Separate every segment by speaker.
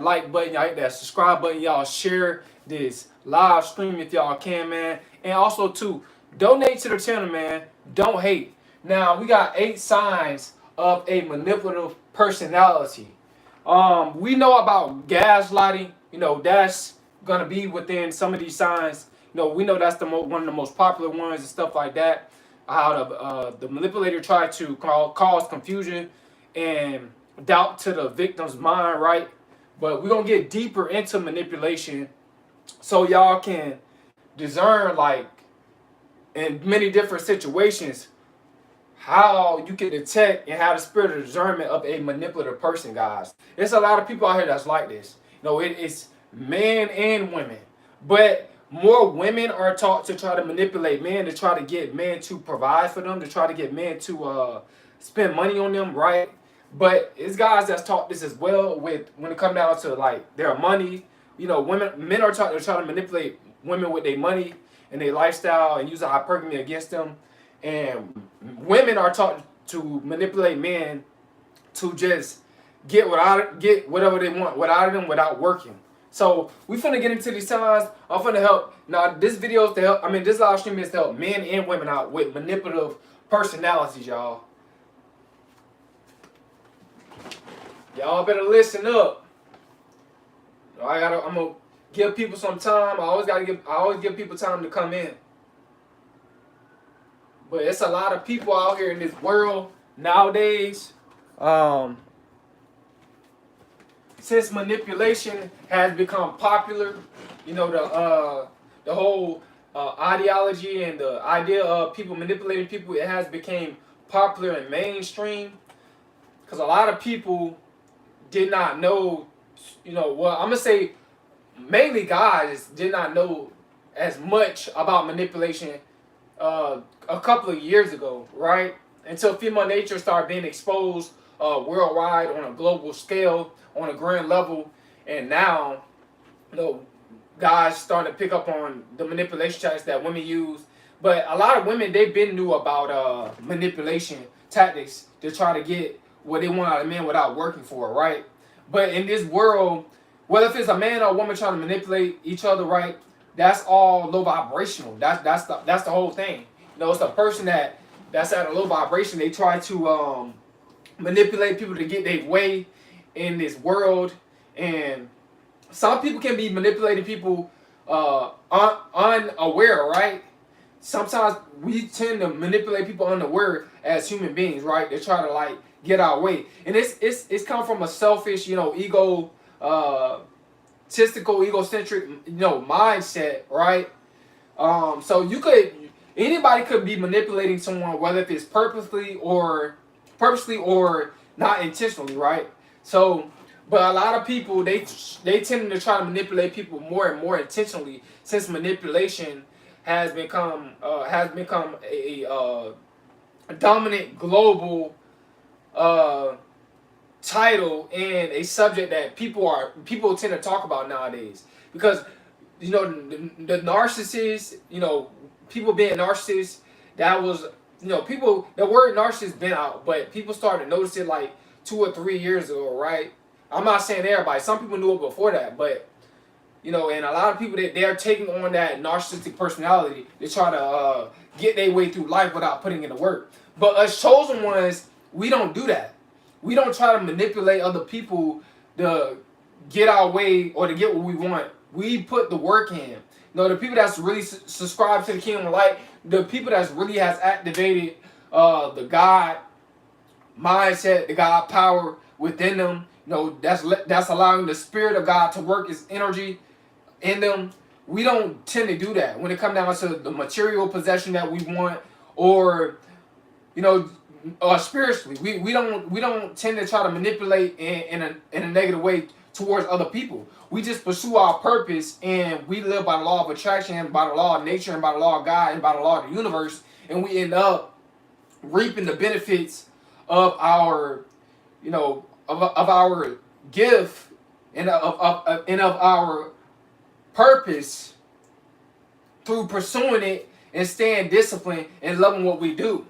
Speaker 1: like button, y'all hit that subscribe button, y'all share this live stream if y'all can, man. And also too, donate to the channel, man. Don't hate. Now we got 8 signs of a manipulative personality. We know about gaslighting. That's gonna be within some of these signs. We know that's one of the most popular ones and stuff like that. How the manipulator tried to cause confusion and doubt to the victim's mind, right? But we're gonna get deeper into manipulation so y'all can discern, like, in many different situations, how you can detect and have the spirit of discernment of a manipulative person, guys. There's a lot of people out here that's like this. It's men and women, but more women are taught to try to manipulate men, to try to get men to provide for them, to try to get men to spend money on them, right? But it's guys that's taught this as well. With when it comes down to like their money, men are taught to try to manipulate women with their money and their lifestyle and use hypergamy against them, and women are taught to manipulate men to just get whatever they want without them, without working. So we finna get into these signs. I'm finna help. Now this video is to help. This live stream is to help men and women out with manipulative personalities, y'all. Y'all better listen up. I'm gonna give people some time. I always give people time to come in. But it's a lot of people out here in this world nowadays. Since manipulation has become popular, the whole ideology and the idea of people manipulating people, it has become popular and mainstream. Because a lot of people did not know, well, I'm gonna say mainly guys did not know as much about manipulation a couple of years ago, right? Until female nature started being exposed worldwide on a global scale, on a grand level, and now, guys starting to pick up on the manipulation tactics that women use. But a lot of women, they've been knew about manipulation tactics to try to get what they want out of men without working for it, right? But in this world, whether if it's a man or a woman trying to manipulate each other, right? That's all low vibrational. That's the whole thing. It's a person that's at a low vibration. They try to manipulate people to get their way in this world, and some people can be manipulating people unaware, right? Sometimes we tend to manipulate people unaware as human beings, right? They try to like get our way, and it's come from a selfish, ego, egocentric, mindset, right? So anybody could be manipulating someone, whether if it's purposely or not intentionally, right? So, but a lot of people they tend to try to manipulate people more and more intentionally, since manipulation has become a dominant global title and a subject that people tend to talk about nowadays, because the narcissists, people being narcissists, that was, people, the word narcissist been out, but people started to notice it like 2 or 3 years ago, right? I'm not saying everybody, some people knew it before that, but and a lot of people they're taking on that narcissistic personality to try to get their way through life without putting in the work. But us chosen ones, we don't do that. We don't try to manipulate other people to get our way or to get what we want. We put the work in. The people that's really subscribed to the kingdom of light, the people that's really has activated the God mindset, the God power within them, that's allowing the spirit of God to work its energy in them. We don't tend to do that when it comes down to the material possession that we want, or spiritually. We don't tend to try to manipulate in a negative way towards other people. We just pursue our purpose, and we live by the law of attraction, and by the law of nature, and by the law of God, and by the law of the universe, and we end up reaping the benefits of our of our gift and of our purpose through pursuing it and staying disciplined and loving what we do.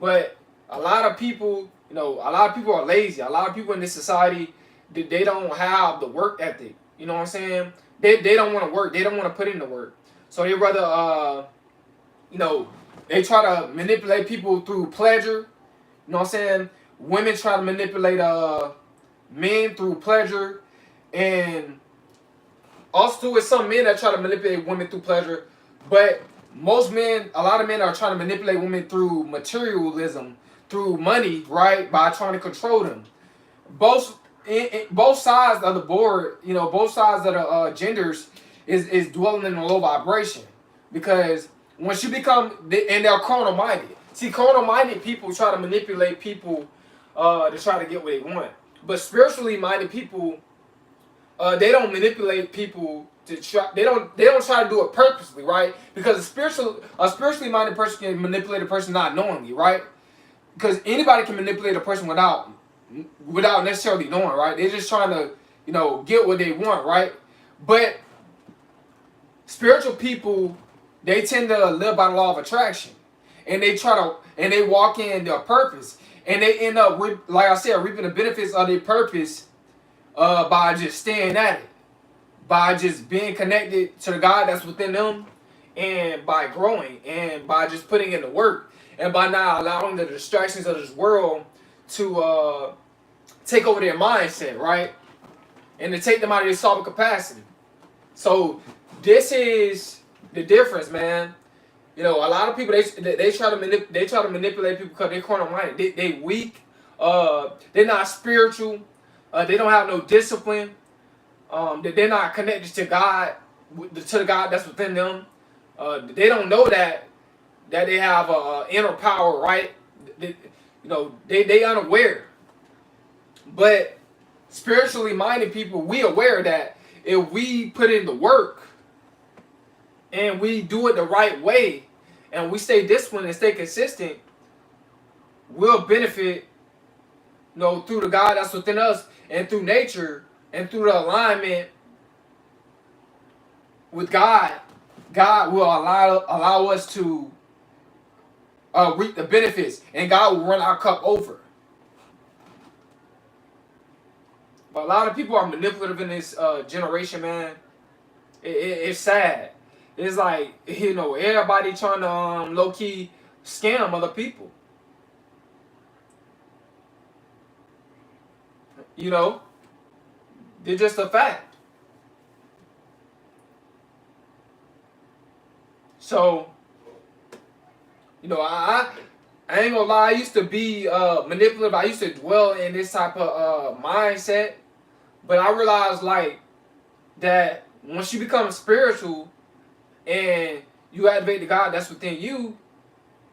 Speaker 1: But a lot of people, are lazy. A lot of people in this society, they don't have the work ethic. You know what I'm saying? They don't want to work. They don't want to put in the work. So they rather you know, they try to manipulate people through pleasure. You know what I'm saying? Women try to manipulate men through pleasure, and also with some men that try to manipulate women through pleasure. But most men, a lot of men are trying to manipulate women through materialism, through money, right? By trying to control them. Both sides of the board, you know, both sides of the genders is dwelling in a low vibration, because once you become, and they're carnal minded. See, carnal minded people try to manipulate people to try to get what they want, but spiritually minded people, they don't manipulate people to try. They don't try to do it purposely, right? Because a spiritually minded person can manipulate a person not knowingly, right? Because anybody can manipulate a person without necessarily knowing, right? They're just trying to, you know, get what they want, right? But spiritual people, they tend to live by the law of attraction, and they walk in their purpose, and they end up, like I said, reaping the benefits of their purpose by just staying at it, by just being connected to the God that's within them, and by growing, and by just putting in the work, and by not allowing the distractions of this world to take over their mindset, right? And to take them out of their solvent capacity. So this is the difference, man. You know, a lot of people, they try to manipulate people because they're carnal minded. They weak. They're not spiritual. They don't have no discipline. They're not connected to God, to the God that's within them. They don't know that they have a inner power, right? They unaware. But spiritually minded people, we aware that if we put in the work and we do it the right way and we stay disciplined and stay consistent, we'll benefit, you know, through the God that's within us, and through nature, and through the alignment with God. God will allow us to reap the benefits, and God will run our cup over. But a lot of people are manipulative in this generation, man. It's sad. It's like, you know, everybody trying to low key scam other people. You know, they're just a fact. So, you know, I ain't gonna lie. I used to be manipulative. I used to dwell in this type of mindset, but I realized like that once you become spiritual and you activate the God that's within you,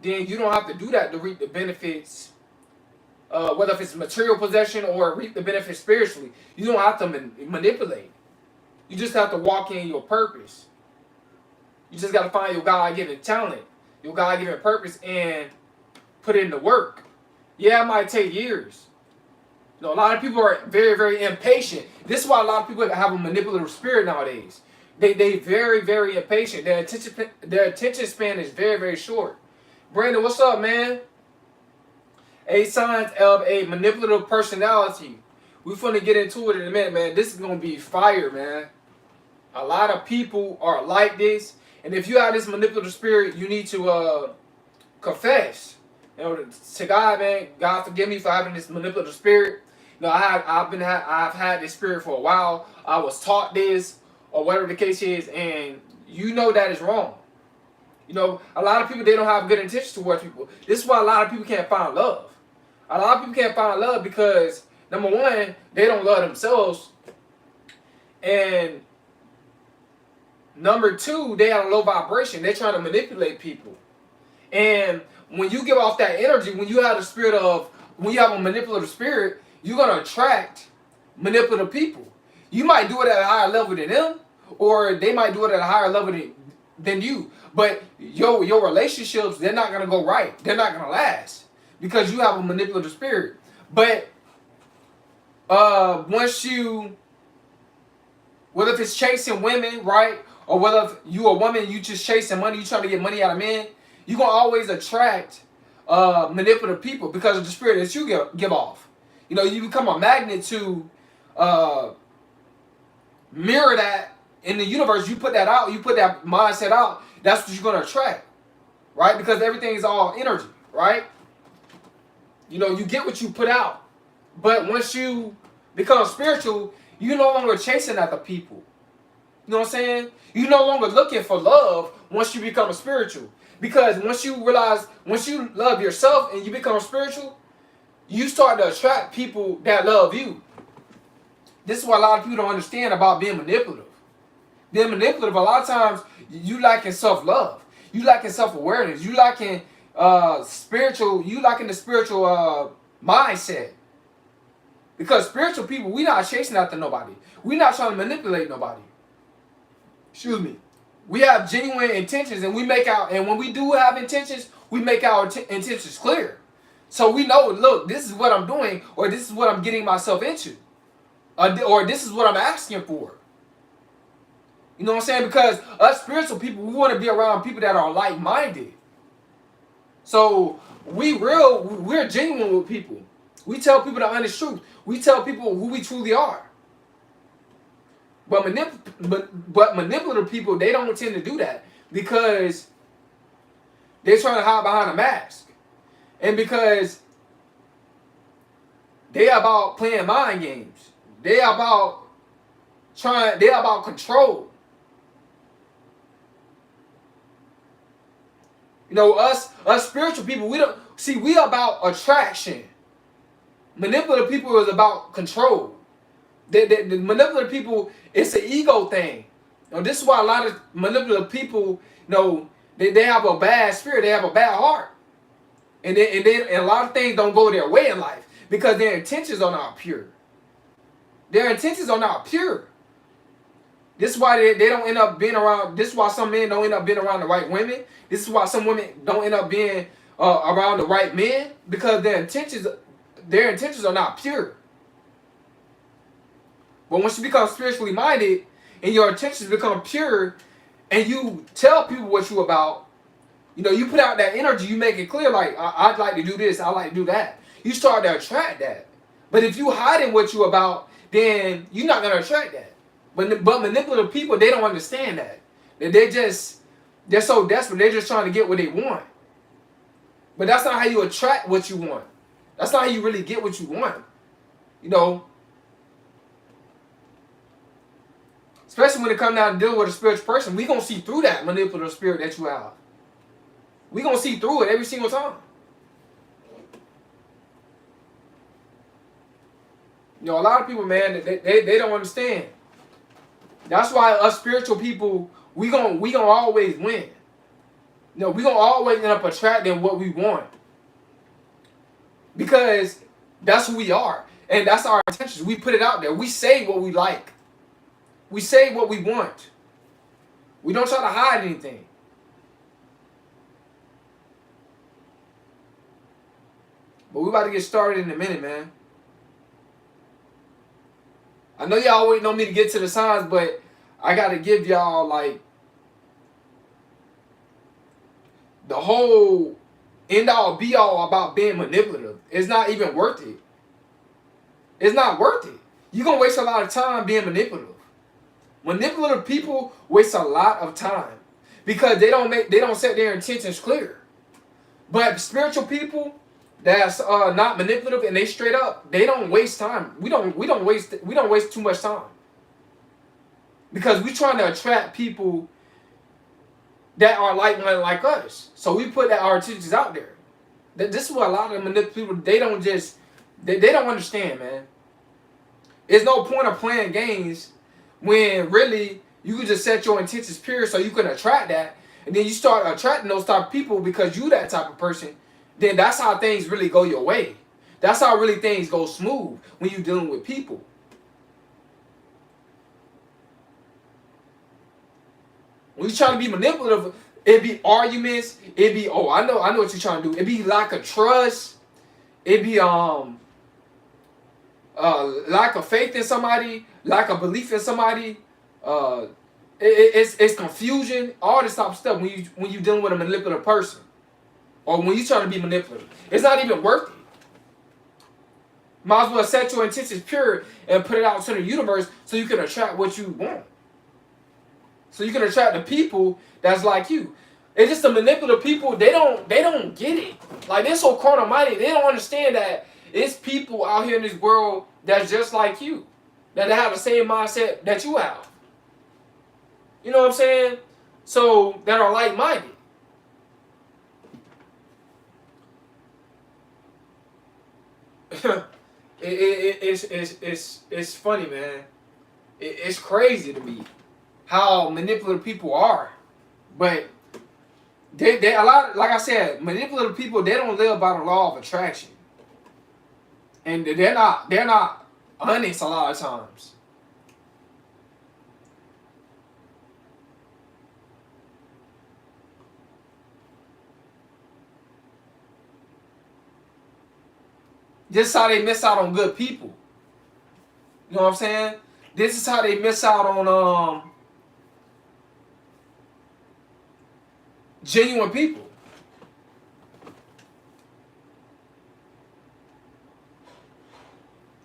Speaker 1: then you don't have to do that to reap the benefits. Whether if it's material possession or reap the benefits spiritually, you don't have to manipulate. You just have to walk in your purpose. You just got to find your God-given talent, your God-given purpose, and put in the work. Yeah, it might take years. You know, a lot of people are very, very impatient. This is why a lot of people have a manipulative spirit nowadays. They very, very impatient. Their attention span is very, very short. Brandon, what's up, man? 8 signs of a manipulative personality. We're finna get into it in a minute, man. This is gonna be fire, man. A lot of people are like this, and if you have this manipulative spirit, you need to confess. You know, to God, man. God, forgive me for having this manipulative spirit. You know, I've had this spirit for a while. I was taught this, or whatever the case is, and you know that is wrong. You know, a lot of people, they don't have good intentions towards people. This is why a lot of people can't find love. A lot of people can't find love because, number one, they don't love themselves. And number two, they have a low vibration. They're trying to manipulate people. And when you give off that energy, when you have a manipulative spirit, you're going to attract manipulative people. You might do it at a higher level than them, or they might do it at a higher level than you. But your relationships, they're not going to go right. They're not going to last because you have a manipulative spirit. But once you, whether if it's chasing women, right, or whether if you a woman, you just chasing money, you trying to get money out of men, you're going to always attract manipulative people because of the spirit that you give off. You know, you become a magnet to uh, mirror that in the universe. You put that out, you put that mindset out, that's what you're going to attract, right? Because everything is all energy, right? You know, you get what you put out. But once you become spiritual, you're no longer chasing after people. You know what I'm saying? You're no longer looking for love once you become a spiritual. Because once you realize, once you love yourself and you become spiritual, you start to attract people that love you. This is what a lot of people don't understand about being manipulative. Being manipulative, a lot of times, you lacking self-love. You lacking self-awareness. You lacking you lacking the spiritual mindset. Because spiritual people, we not chasing after nobody. We not trying to manipulate nobody. Excuse me. We have genuine intentions, and and when we do have intentions, we make our intentions clear. So we know, look, this is what I'm doing, or this is what I'm getting myself into, or this is what I'm asking for. You know what I'm saying? Because us spiritual people, we want to be around people that are like-minded. So we're genuine with people. We tell people the honest truth. We tell people who we truly are. But manipulative people, they don't tend to do that because they're trying to hide behind a mask. And because they about playing mind games. They about control. You know, us spiritual people, we about attraction. Manipulative people is about control. The manipulative people, it's an ego thing. You know, this is why a lot of manipulative people, you know, they have a bad spirit, they have a bad heart. And a lot of things don't go their way in life because their intentions are not pure. Their intentions are not pure. This is why they don't end up being around. This is why some men don't end up being around the right women. This is why some women don't end up being around the right men because their intentions are not pure. But once you become spiritually minded and your intentions become pure, and you tell people what you about, you know, you put out that energy, you make it clear, like I'd like to do this, I like to do that. You start to attract that. But if you hiding what you about, then you're not gonna attract that. But manipulative people, they don't understand that. They're so desperate, they're just trying to get what they want. But that's not how you attract what you want. That's not how you really get what you want. You know, especially when it comes down to dealing with a spiritual person, we gonna see through that manipulative spirit that you have. We gonna see through it every single time. You know, a lot of people, man, they don't understand. That's why us spiritual people, we gonna always win. You know, we gonna always end up attracting what we want. Because that's who we are. And that's our intentions. We put it out there. We say what we like. We say what we want. We don't try to hide anything. But we about to get started in a minute, man. I know y'all waiting on me to get to the signs, but I got to give y'all, like, the whole end-all, be-all about being manipulative. It's not even worth it. It's not worth it. You're going to waste a lot of time being manipulative. Manipulative people waste a lot of time because they don't set their intentions clear. But spiritual people that's not manipulative and they straight up, they don't waste time. We don't waste too much time. Because we're trying to attract people that are like-minded like us. So we put our intentions out there. This is what a lot of manipulative people, they don't understand, man. There's no point of playing games when really you can just set your intentions pure so you can attract that. And then you start attracting those type of people because you that type of person. Then that's how things really go your way. That's how really things go smooth when you're dealing with people. When you're trying to be manipulative, it be arguments. It be, oh, I know what you're trying to do. It be lack of trust. It be lack of faith in somebody, lack of belief in somebody. It's confusion. All this type of stuff when you dealing with a manipulative person, or when you trying to be manipulative, it's not even worth it. Might as well set your intentions pure and put it out to the universe so you can attract what you want. So you can attract the people that's like you. It's just the manipulative people, they don't get it. Like they're so carnal minded, they don't understand that it's people out here in this world that's just like you. That they have the same mindset that you have. You know what I'm saying? So that are like minded. It's funny, man. It's crazy to me how manipulative people are. But they a lot, like I said, manipulative people, they don't live by the law of attraction. And they're not honest a lot of times. This is how they miss out on good people. You know what I'm saying? This is how they miss out on genuine people.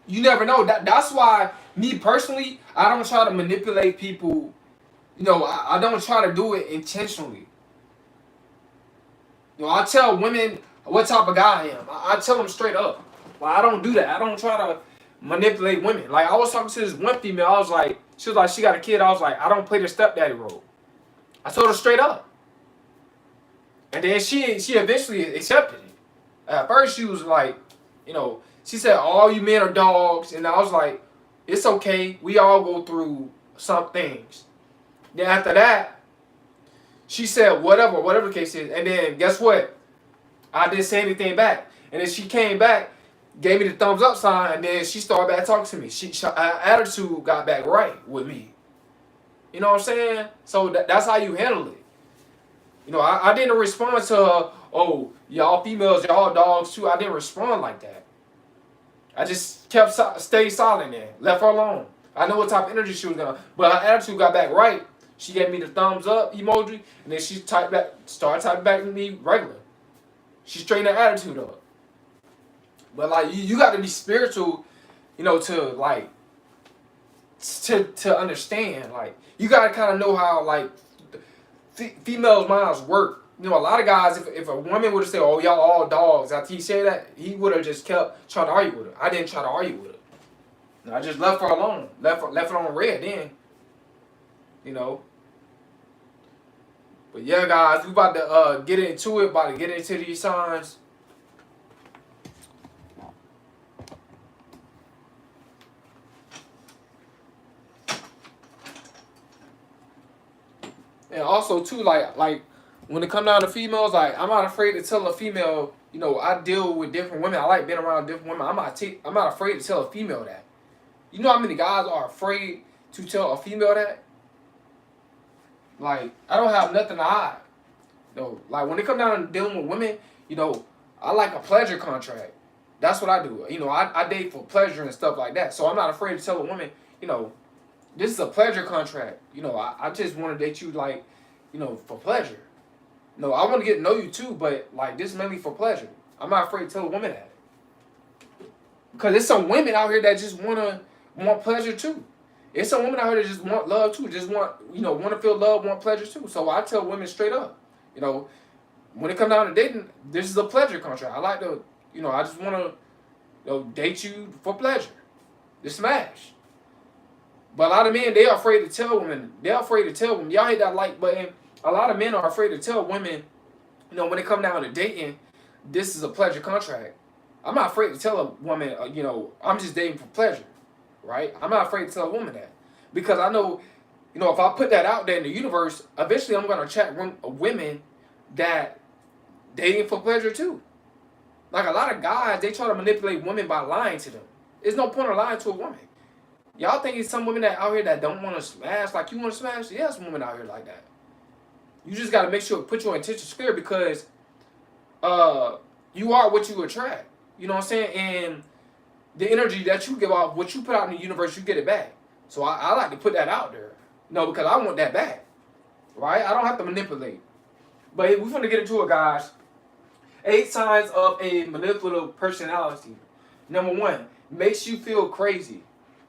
Speaker 1: You never know. That's why me personally, I don't try to manipulate people. You know, I don't try to do it intentionally. You know, I tell women what type of guy I am. I tell them straight up. Well, I don't do that. I don't try to manipulate women. Like I was talking to this one female. I was like, she was like, she got a kid. I was like, I don't play the stepdaddy role. I told her straight up. And then she eventually accepted it. At first she was like, you know, she said all you men are dogs, and I was like, it's okay. We all go through some things. Then after that, she said whatever the case is, and then guess what? I didn't say anything back, and then she came back, gave me the thumbs up sign, and then she started back talking to me. Her attitude got back right with me. You know what I'm saying? So that's how you handle it. You know, I didn't respond to her, oh, y'all females, y'all dogs too. I didn't respond like that. I just stayed silent there, left her alone. I know what type of energy she was gonna, but her attitude got back right. She gave me the thumbs up emoji, and then she started typing back with me regular. She straightened her attitude up. But like you got to be spiritual, you know, to like to understand. Like you got to kind of know how like females' minds work. You know, a lot of guys, if a woman would have said, "Oh, y'all all dogs," after he said that, he would have just kept trying to argue with her. I didn't try to argue with her. I just left her alone. Left it on red then. You know. But yeah, guys, we about to get into it. About to get into these signs. And also too, like when it come down to females, like I'm not afraid to tell a female, you know, I deal with different women. I like being around different women. I'm not afraid to tell a female that. You know how many guys are afraid to tell a female that? Like, I don't have nothing to hide. You know, like when it come down to dealing with women, you know, I like a pleasure contract. That's what I do. You know, I date for pleasure and stuff like that. So I'm not afraid to tell a woman, you know, this is a pleasure contract. You know, I just want to date you like, you know, for pleasure. No, I want to get to know you too, but like this is mainly for pleasure. I'm not afraid to tell a woman that. Because there's some women out here that just want pleasure too. There's some women out here that just want love too. Just want, you know, want to feel love, want pleasure too. So I tell women straight up, you know, when it comes down to dating, this is a pleasure contract. I like to, you know, I just want to, you know, date you for pleasure. Just smash. But a lot of men, they are afraid to tell women. They're afraid to tell women. Y'all hit that like button. A lot of men are afraid to tell women, you know, when it come down to dating, this is a pleasure contract. I'm not afraid to tell a woman, you know, I'm just dating for pleasure, right? I'm not afraid to tell a woman that. Because I know, you know, if I put that out there in the universe, eventually I'm going to attract women that dating for pleasure too. Like a lot of guys, they try to manipulate women by lying to them. There's no point in lying to a woman. Y'all think it's some women that out here that don't want to smash like you want to smash? Yeah, some women out here like that. You just got to make sure, put your intentions clear because you are what you attract. You know what I'm saying? And the energy that you give off, what you put out in the universe, you get it back. So I like to put that out there. No, because I want that back. Right? I don't have to manipulate. But we're going to get into it, guys. 8 signs of a manipulative personality. Number 1, makes you feel crazy,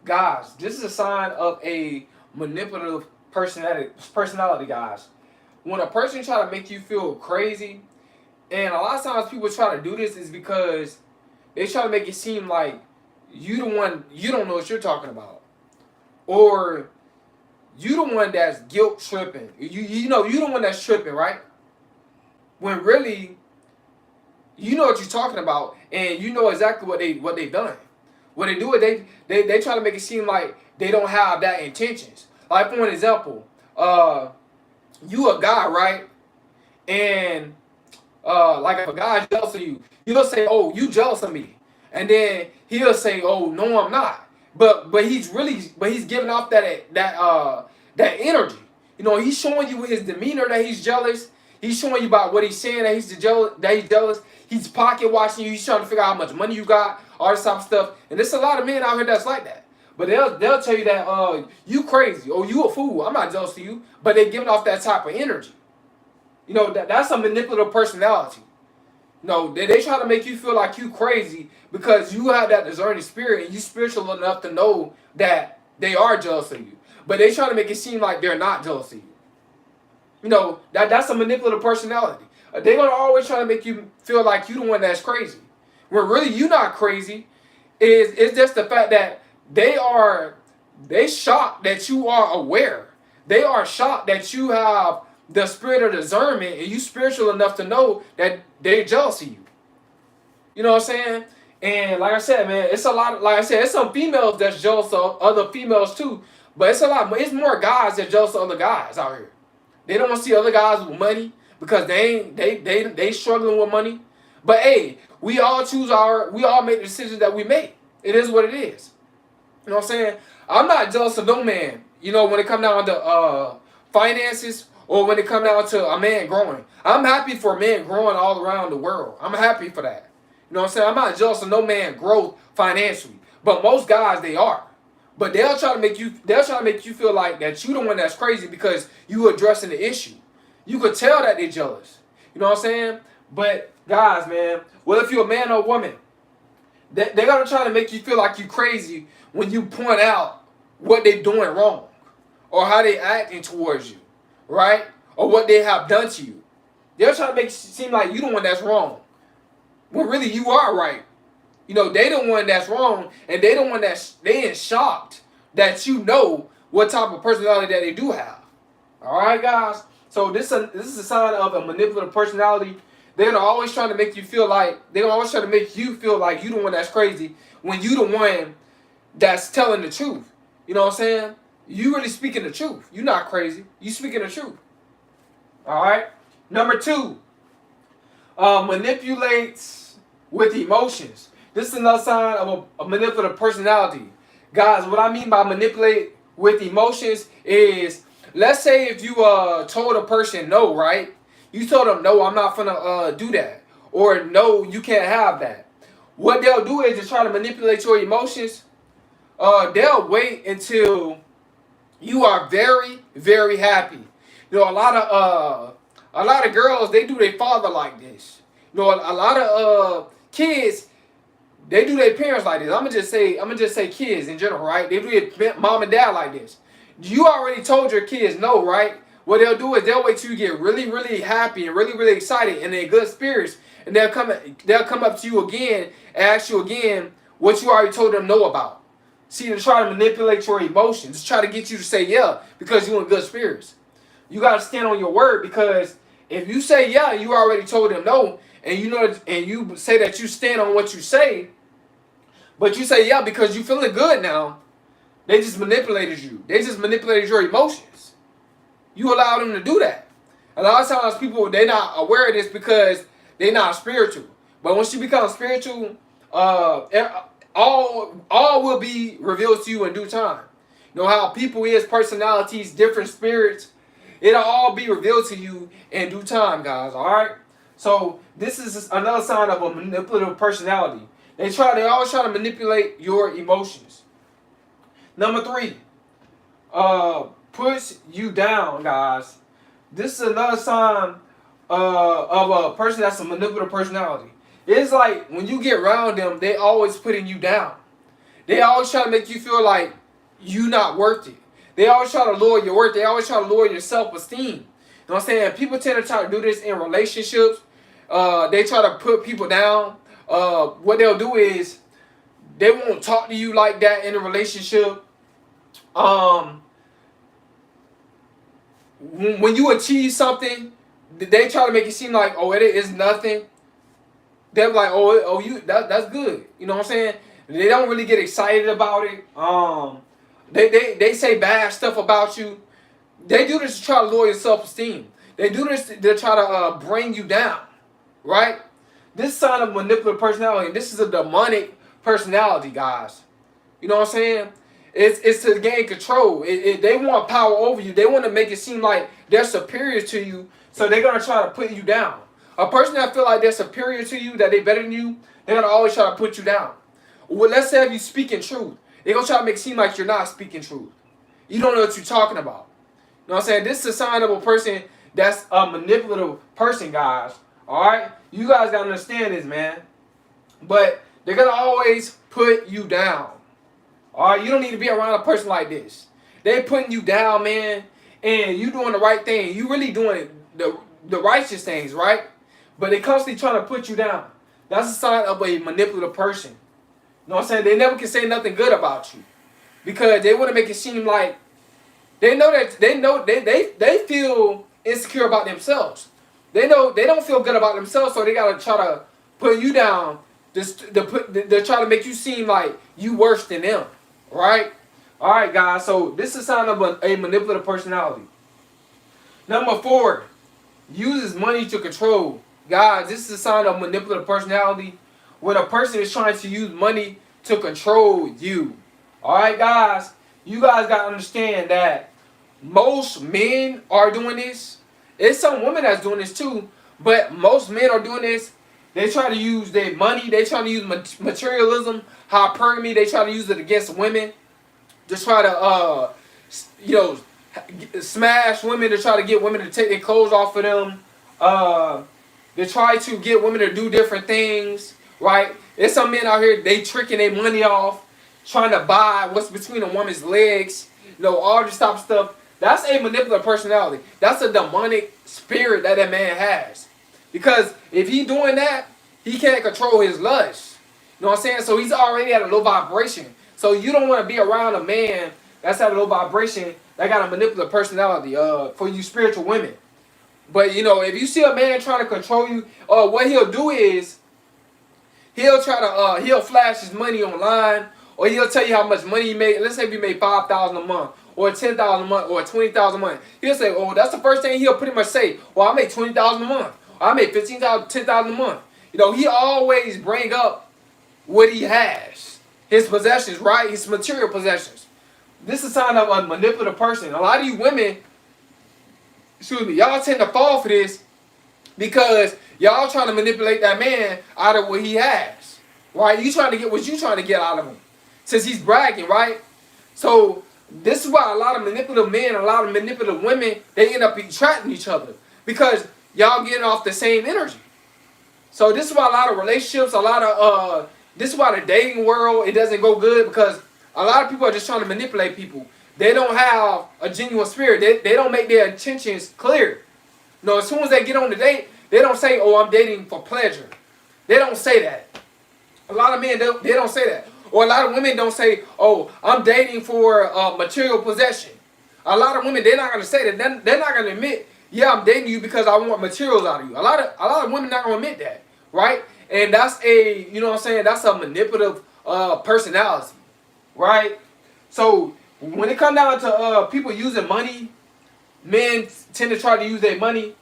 Speaker 1: guys, this is a sign of a manipulative personality, guys. When a person try to make you feel crazy, and a lot of times people try to do this is because they try to make it seem like you the one, you don't know what you're talking about, or you the one that's guilt tripping. You know you the one that's tripping, right? When really you know what you're talking about, and you know exactly what they've done. What they do is they try to make it seem like they don't have that intentions. Like for an example, you a guy, right? And like if a guy's jealous of you, you'll say, "Oh, you jealous of me," and then he'll say, "Oh, no, I'm not." But he's giving off that energy. You know, he's showing you with his demeanor that he's jealous. He's showing you about what he's saying that he's jealous. That he's jealous. He's pocket watching you. He's trying to figure out how much money you got, all this type of stuff. And there's a lot of men out here that's like that. But they'll tell you that you crazy or you a fool. I'm not jealous of you. But they're giving off that type of energy. You know, that's a manipulative personality. You know, they try to make you feel like you crazy because you have that discerning spirit and you spiritual enough to know that they are jealous of you. But they try to make it seem like they're not jealous of you. You know, that's a manipulative personality. They're going to always try to make you feel like you the one that's crazy. When really you not crazy. It's just the fact that they shocked that you are aware. They are shocked that you have the spirit of discernment and you spiritual enough to know that they're jealous of you. You know what I'm saying? And like I said, man, it's a lot. Like I said, it's some females that's jealous of other females too. But it's a lot. It's more guys that jealous of other guys out here. They don't want to see other guys with money because they struggling with money. But hey, we all make the decisions that we make. It is what it is. You know what I'm saying? I'm not jealous of no man. You know, when it come down to finances or when it come down to a man growing. I'm happy for men growing all around the world. I'm happy for that. You know what I'm saying? I'm not jealous of no man growth financially. But most guys, they are. But they'll try to make you feel like that you the one that's crazy because you addressing the issue. You could tell that they're jealous. You know what I'm saying? But guys, man, well, if you're a man or a woman, they're gonna try to make you feel like you crazy when you point out what they're doing wrong or how they acting towards you, right? Or what they have done to you. They're trying to make it seem like you the one that's wrong, when really you are right. You know, they the one that's wrong, and they the one they in shocked that you know what type of personality that they do have. All right, guys. So this is a sign of a manipulative personality. They're gonna always try to make you feel like you the one that's crazy when you the one that's telling the truth. You know what I'm saying? You really speaking the truth. You're not crazy. You speaking the truth. All right. Number 2, manipulates with emotions. This is another sign of a manipulative personality. Guys, what I mean by manipulate with emotions is, let's say if you told a person no, right? You told them, no, I'm not gonna do that. Or no, you can't have that. What they'll do is just try to manipulate your emotions. They'll wait until you are very, very happy. You know, a lot of girls, they do their father like this. You know, a lot of kids, they do their parents like this. I'm gonna just say kids in general, right? They do their mom and dad like this. You already told your kids no, right? What they'll do is they'll wait till you get really, really happy and really, really excited and in good spirits, and they'll come up to you again and ask you again what you already told them no about. See, to try to manipulate your emotions, to try to get you to say yeah because you're in good spirits. You gotta stand on your word, because if you say yeah and you already told them no, and you say that you stand on what you say, but you say yeah because you feeling good now, they just manipulated you. They just manipulated your emotions. You allow them to do that. A lot of times people, they're not aware of this because they're not spiritual. But once you become spiritual, all will be revealed to you in due time. You know how people is, personalities, different spirits. It'll all be revealed to you in due time, guys. All right. So this is another sign of a manipulative personality. They always try to manipulate your emotions. Number 3, push you down, guys. This is another sign of a person that's a manipulative personality. It's like when you get around them, they always putting you down. They always try to make you feel like you not worth it. They always try to lower your worth. They always try to lower your self-esteem. You know what I'm saying? People tend to try to do this in relationships. They try to put people down. What they'll do is they won't talk to you like that in a relationship. When you achieve something, they try to make it seem like, oh, it is nothing. They're like, that's good. You know what I'm saying? They don't really get excited about it. They say bad stuff about you. They do this to try to lower your self-esteem. They do this to try to bring you down, right? This sign of manipulative personality, and this is a demonic personality, guys. You know what I'm saying? It's to gain control. They want power over you. They want to make it seem like they're superior to you, so they're going to try to put you down. A person that feel like they're superior to you, that they're better than you, they're going to always try to put you down. Well, let's say if you speaking truth, they're going to try to make it seem like you're not speaking truth. You don't know what you're talking about. You know what I'm saying? This is a sign of a person that's a manipulative person, guys. All right? You guys got to understand this, man. But they're going to always put you down. All right? You don't need to be around a person like this. They're putting you down, man, and you doing the right thing. You really doing the righteous things, right? But they constantly trying to put you down. That's a sign of a manipulative person. You know what I'm saying? They never can say nothing good about you because they want to make it seem like they feel insecure about themselves. They know they don't feel good about themselves, so they gotta try to put you down. They're trying to make you seem like you worse than them, right? All right, guys. So this is a sign of a manipulative personality. Number 4, uses money to control. Guys, this is a sign of manipulative personality when a person is trying to use money to control you. All right, guys. You guys got to understand that most men are doing this. It's some women that's doing this too, but most men are doing this. They try to use their money. They try to use materialism, hypergamy. They try to use it against women to try to, smash women, to try to get women to take their clothes off of them. They try to get women to do different things, right? There's some men out here, they tricking their money off, trying to buy what's between a woman's legs, all this type of stuff. That's a manipulative personality. That's a demonic spirit that man has. Because if he doing that, he can't control his lust. You know what I'm saying? So he's already at a low vibration. So you don't want to be around a man that's at a low vibration that got a manipulative personality for you spiritual women. But, if you see a man trying to control you, what he'll do is he'll try to, he'll flash his money online, or he'll tell you how much money he made. Let's say if he made $5,000 a month, or $10,000 a month, or $20,000 a month. He'll say, oh, that's the first thing he'll pretty much say. Well, I made $20,000 a month. Or I made $15,000, $10,000 a month. He always bring up what he has. His possessions, right? His material possessions. This is a sign of a manipulative person. A lot of you women, y'all tend to fall for this because y'all trying to manipulate that man out of what he has. Right? You trying to get what you trying to get out of him. Since he's bragging, right? So this is why a lot of manipulative men, a lot of manipulative women, they end up attracting each other. Because y'all getting off the same energy. So this is why a lot of relationships, this is why the dating world, it doesn't go good, because a lot of people are just trying to manipulate people. They don't have a genuine spirit. They don't make their intentions clear. As soon as they get on the date, they don't say, oh, I'm dating for pleasure. They don't say that. A lot of men, they don't say that. Or a lot of women don't say, oh, I'm dating for material possession. A lot of women, they're not going to say that. They're not going to admit, yeah, I'm dating you because I want materials out of you. A lot of women not going to admit that, right? And that's that's a manipulative personality, right? So when it comes down to people using money, men tend to try to use their money.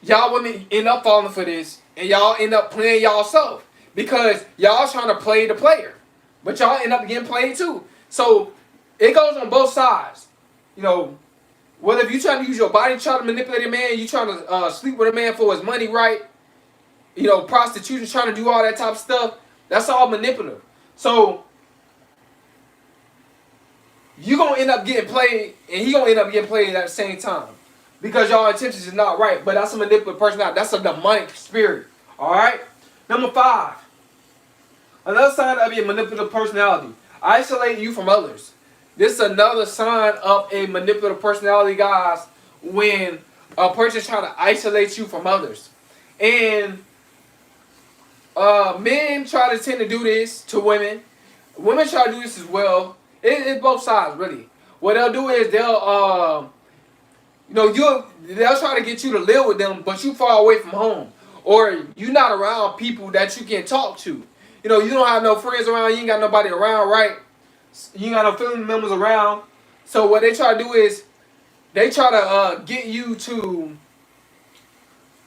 Speaker 1: Y'all women end up falling for this, and y'all end up playing y'all self. Because y'all trying to play the player. But y'all end up getting played too. So it goes on both sides. Whether if you trying to use your body, trying to manipulate a man, you trying to sleep with a man for his money, right? Prostitution, trying to do all that type of stuff. That's all manipulative. So you going to end up getting played, and he going to end up getting played at the same time. Because y'all intentions is not right. But that's a manipulative personality. That's a demonic spirit. All right? Number 5. Another sign of a manipulative personality: isolate you from others. This is another sign of a manipulative personality, guys. When a person is trying to isolate you from others, and men try to tend to do this to women. Women try to do this as well. It's both sides, really. What they'll do is they'll try to get you to live with them, but you far away from home, or you're not around people that you can talk to. You know, you don't have no friends around. You ain't got nobody around, right? You ain't got no family members around. So what they try to do is they try to get you to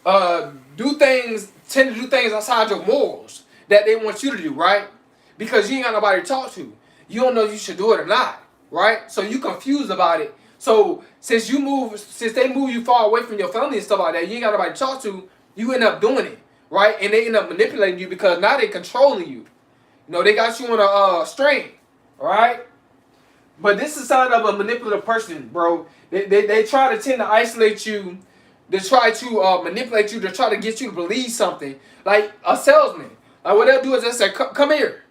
Speaker 1: tend to do things outside your morals that they want you to do, right? Because you ain't got nobody to talk to. You don't know if you should do it or not, right? So you confused about it. So since they move you far away from your family and stuff like that, you ain't got nobody to talk to, you end up doing it, right? And they end up manipulating you because now they controlling you. You know, they got you on a string, all right? But this is a sign of a manipulative person, bro. They try to tend to isolate you. They try to manipulate you. They try to get you to believe something. Like a salesman. Like what they'll do is they'll say, come here.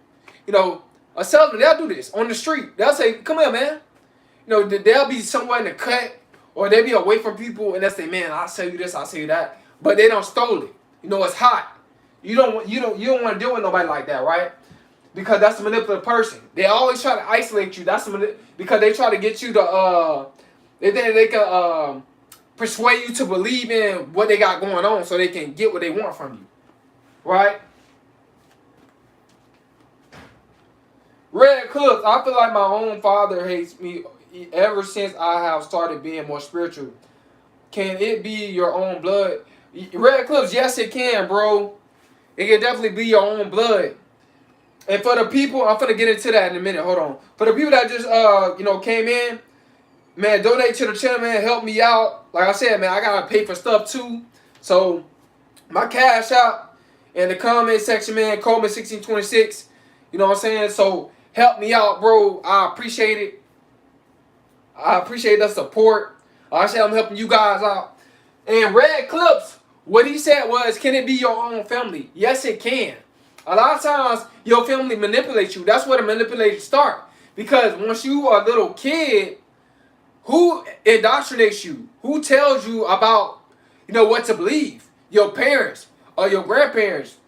Speaker 1: You know, a salesman, they'll do this on the street. They'll say, come here, man. You know, they'll be somewhere in the cut, or they'll be away from people, and they'll say, man, I'll sell you this, I'll sell you that. But they don't stole it. You know, it's hot. You don't want to deal with nobody like that, right? Because that's a manipulative person. They always try to isolate you. Because they try to get you to they think they can persuade you to believe in what they got going on so they can get what they want from you. Right? Red Clips, I feel like my own father hates me ever since I have started being more spiritual. Can it be your own blood? Red Clips, yes it can, bro. It can definitely be your own blood. And for the people, I'm finna get into that in a minute. Hold on. For the people that just came in, man, donate to the channel, man. Help me out. Like I said, man, I gotta pay for stuff too. So my cash out in the comment section, man. Coleman 1626. You know what I'm saying? So help me out, bro. I appreciate it. I appreciate the support. I said I'm helping you guys out. And Red Clips, what he said was, can it be your own family? Yes, it can. A lot of times, your family manipulates you. That's where the manipulation starts. Because once you are a little kid, who indoctrinates you? Who tells you about, what to believe? Your parents, or your grandparents,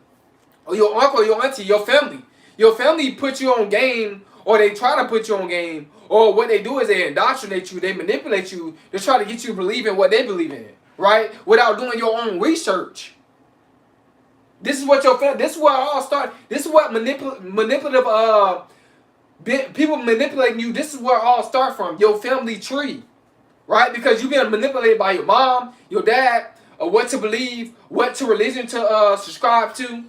Speaker 1: or your uncle, or your auntie, your family. Your family put you on game, or they try to put you on game, or what they do is they indoctrinate you, they manipulate you, to try to get you to believe in what they believe in, right? Without doing your own research. This is what this is where it all starts. This is what manipulative people manipulating you. This is where it all starts from. Your family tree, right? Because you've been manipulated by your mom, your dad, or what to believe, what to religion to subscribe to.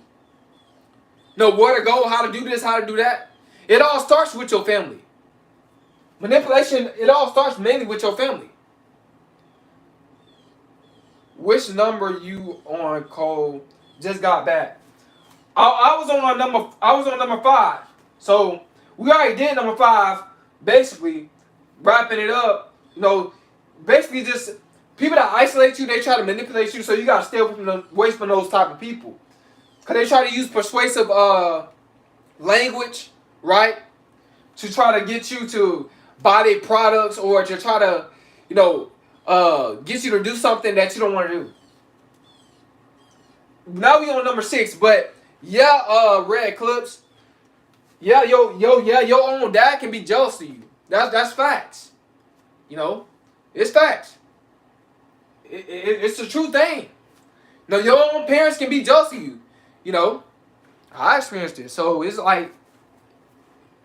Speaker 1: Know where to go, how to do this, how to do that. It all starts with your family. Manipulation. It all starts mainly with your family. Which number you on, Cole? Just got back. I was on number 5. So we already did number 5. Basically, wrapping it up. Basically just people that isolate you, they try to manipulate you. So you gotta stay away from those type of people, cause they try to use persuasive language, right, to try to get you to buy their products, or to try to, get you to do something that you don't want to do. Now we on number 6, but Red Clips. Yeah, your own dad can be jealous of you. That's facts. It's facts. It's a true thing. Your own parents can be jealous of you. I experienced it, so it's like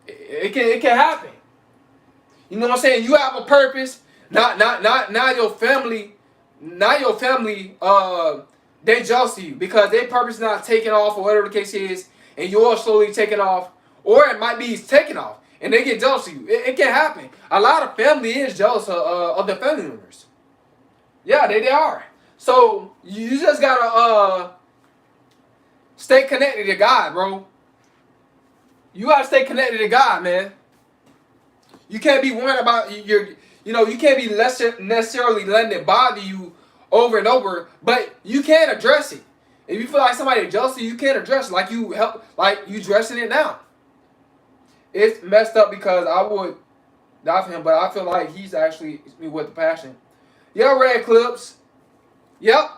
Speaker 1: it can happen. You know what I'm saying? You have a purpose. Not your family. Not your family. They jealous of you because their purpose is not taking off, or whatever the case is, and you're slowly taking off, or it might be taking off, and they get jealous of you. It can happen. A lot of family is jealous of their family members. Yeah, they are. So you just gotta stay connected to God, bro. You gotta stay connected to God, man. You can't be worried about you can't be necessarily letting it bother you over and over, but you can address it. If you feel like somebody jealous of you, you can't address it like you dressing it now. It's messed up because I would die for him, but I feel like he's actually me with the passion. Yeah, red clips. Yep.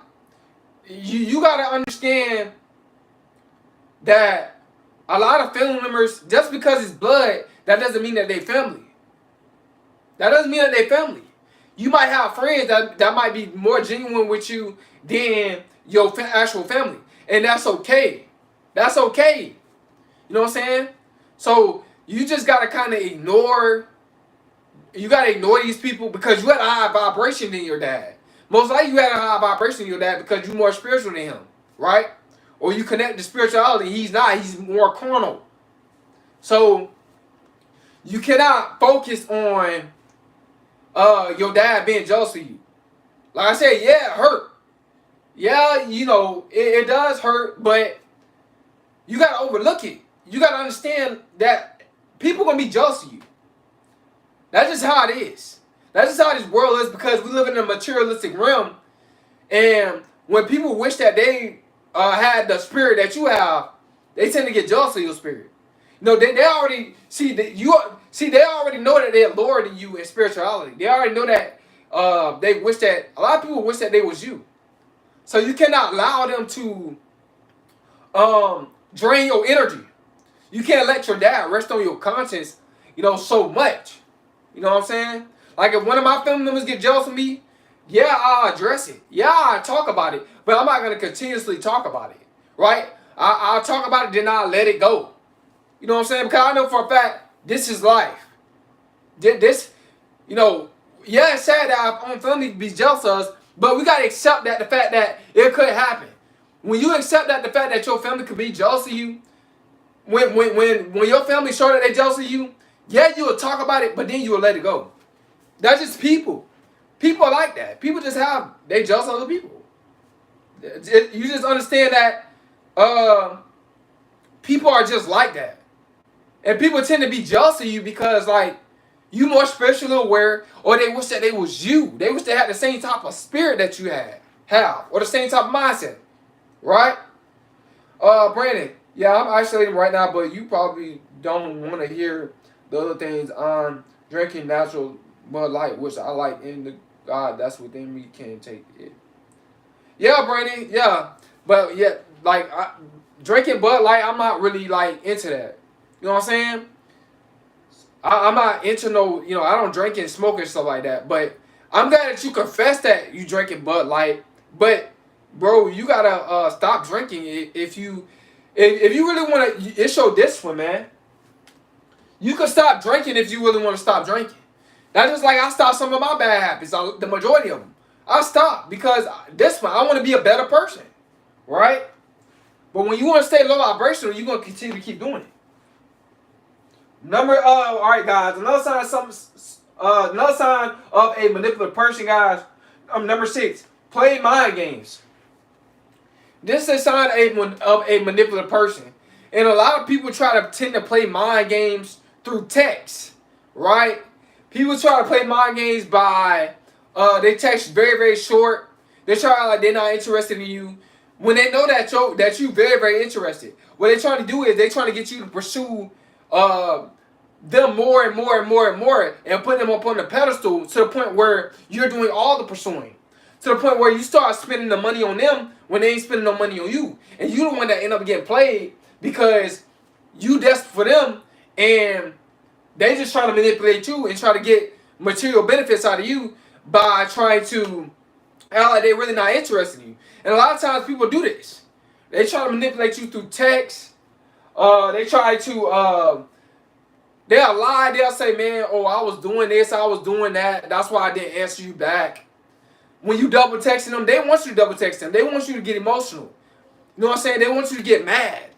Speaker 1: You gotta understand that a lot of family members, just because it's blood, that doesn't mean that they family. That doesn't mean that they family. You might have friends that might be more genuine with you than your actual family, and that's okay. That's okay. You know what I'm saying? So you just gotta kind of ignore. You gotta ignore these people because you had a high vibration than your dad. Most likely you had a high vibration than your dad because you're more spiritual than him, right? Or you connect to spirituality. He's not. He's more carnal. So you cannot focus on your dad being jealous of you. Like I said, yeah, it hurt. Yeah, it does hurt, but you gotta overlook it. You gotta understand that people gonna be jealous of you. That's just how it is. That's just how this world is because we live in a materialistic realm, and when people wish that they had the spirit that you have, they tend to get jealous of your spirit. They already see that you see. They already know that they're lower than you in spirituality. They already know that they wish that a lot of people wish that they was you. So you cannot allow them to drain your energy. You can't let your dad rest on your conscience, so much. You know what I'm saying? Like if one of my family members get jealous of me, yeah, I'll address it. Yeah, I'll talk about it. But I'm not gonna continuously talk about it. Right? I'll talk about it, then I'll let it go. You know what I'm saying? Because I know for a fact this is life. This, yeah, it's sad that our own family be jealous of us, but we gotta accept that the fact that it could happen. When you accept that the fact that your family could be jealous of you, when your family show that they jealous of you, yeah, you will talk about it, but then you will let it go. That's just people. People are like that. People just they jealous of other people. You just understand that people are just like that. And people tend to be jealous of you because, like, you more spiritually aware, or they wish that they was you. They wish they had the same type of spirit that you have, or the same type of mindset, right? Brandon, yeah, I'm isolating right now, but you probably don't want to hear the other things on drinking natural Bud Light, which I like, in the God that's within me can't take it. Yeah, Brandon, yeah, but yeah, like drinking Bud Light, I'm not really like into that. You know what I'm saying? I'm not into no, I don't drink and smoke and stuff like that. But I'm glad that you confess that you drinking Bud Light. But bro, you gotta stop drinking if you really want to. It's your discipline, man. You can stop drinking if you really want to stop drinking. That's just like I stopped some of my bad habits. The majority of them, I stopped because discipline. I want to be a better person, right? But when you want to stay low vibrational, you're gonna continue to keep doing it. All right, guys. Another sign of a manipulative person, guys. Number 6, play mind games. This is a sign of a manipulative person, and a lot of people tend to play mind games through text, right? People try to play mind games by they text very, very short. They try like they're not interested in you when they know that you very, very interested. What they're trying to do is they're trying to get you to pursue them more and more and more and more, and put them up on the pedestal to the point where you're doing all the pursuing, to the point where you start spending the money on them when they ain't spending no money on you, and you the one that end up getting played because you desperate for them, and they just trying to manipulate you and try to get material benefits out of you by trying to act like they're really not interested in you. And a lot of times people do this. They try to manipulate you through text. They try to they'll lie. They'll say, man, oh, I was doing this, I was doing that. That's why I didn't answer you back. When you double texting them, they want you to double text them. They want you to get emotional. You know what I'm saying? They want you to get mad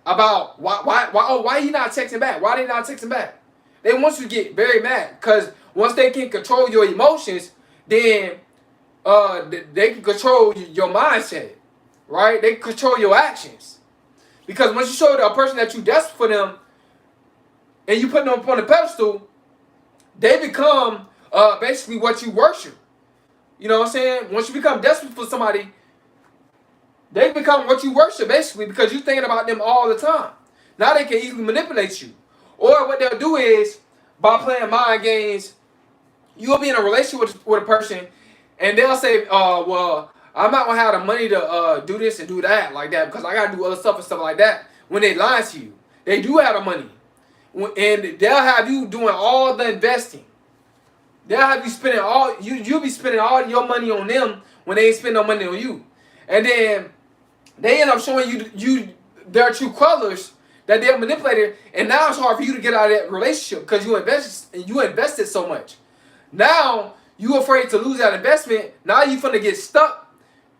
Speaker 1: about why you not texting back? Why they not texting back? They want you to get very mad because once they can control your emotions, then they can control your mindset, right? They can control your actions. Because once you show a person that you desperate for them, and you put them up on the pedestal, they become basically what you worship. You know what I'm saying? Once you become desperate for somebody, They become what you worship basically because you're thinking about them all the time. Now they can easily manipulate you. Or what they'll do is by playing mind games, you'll be in a relationship with a person and they'll say, well, I'm not gonna have the money to do this and do that like that because I gotta do other stuff and stuff like that. When they lie to you, they do have the money, and they'll have you doing all the investing. They'll have you spending all you'll be spending all your money on them when they ain't spending no money on you, and then they end up showing you their true colors that they're manipulated, and now it's hard for you to get out of that relationship because you invested so much. Now you afraid to lose that investment. Now you finna get stuck,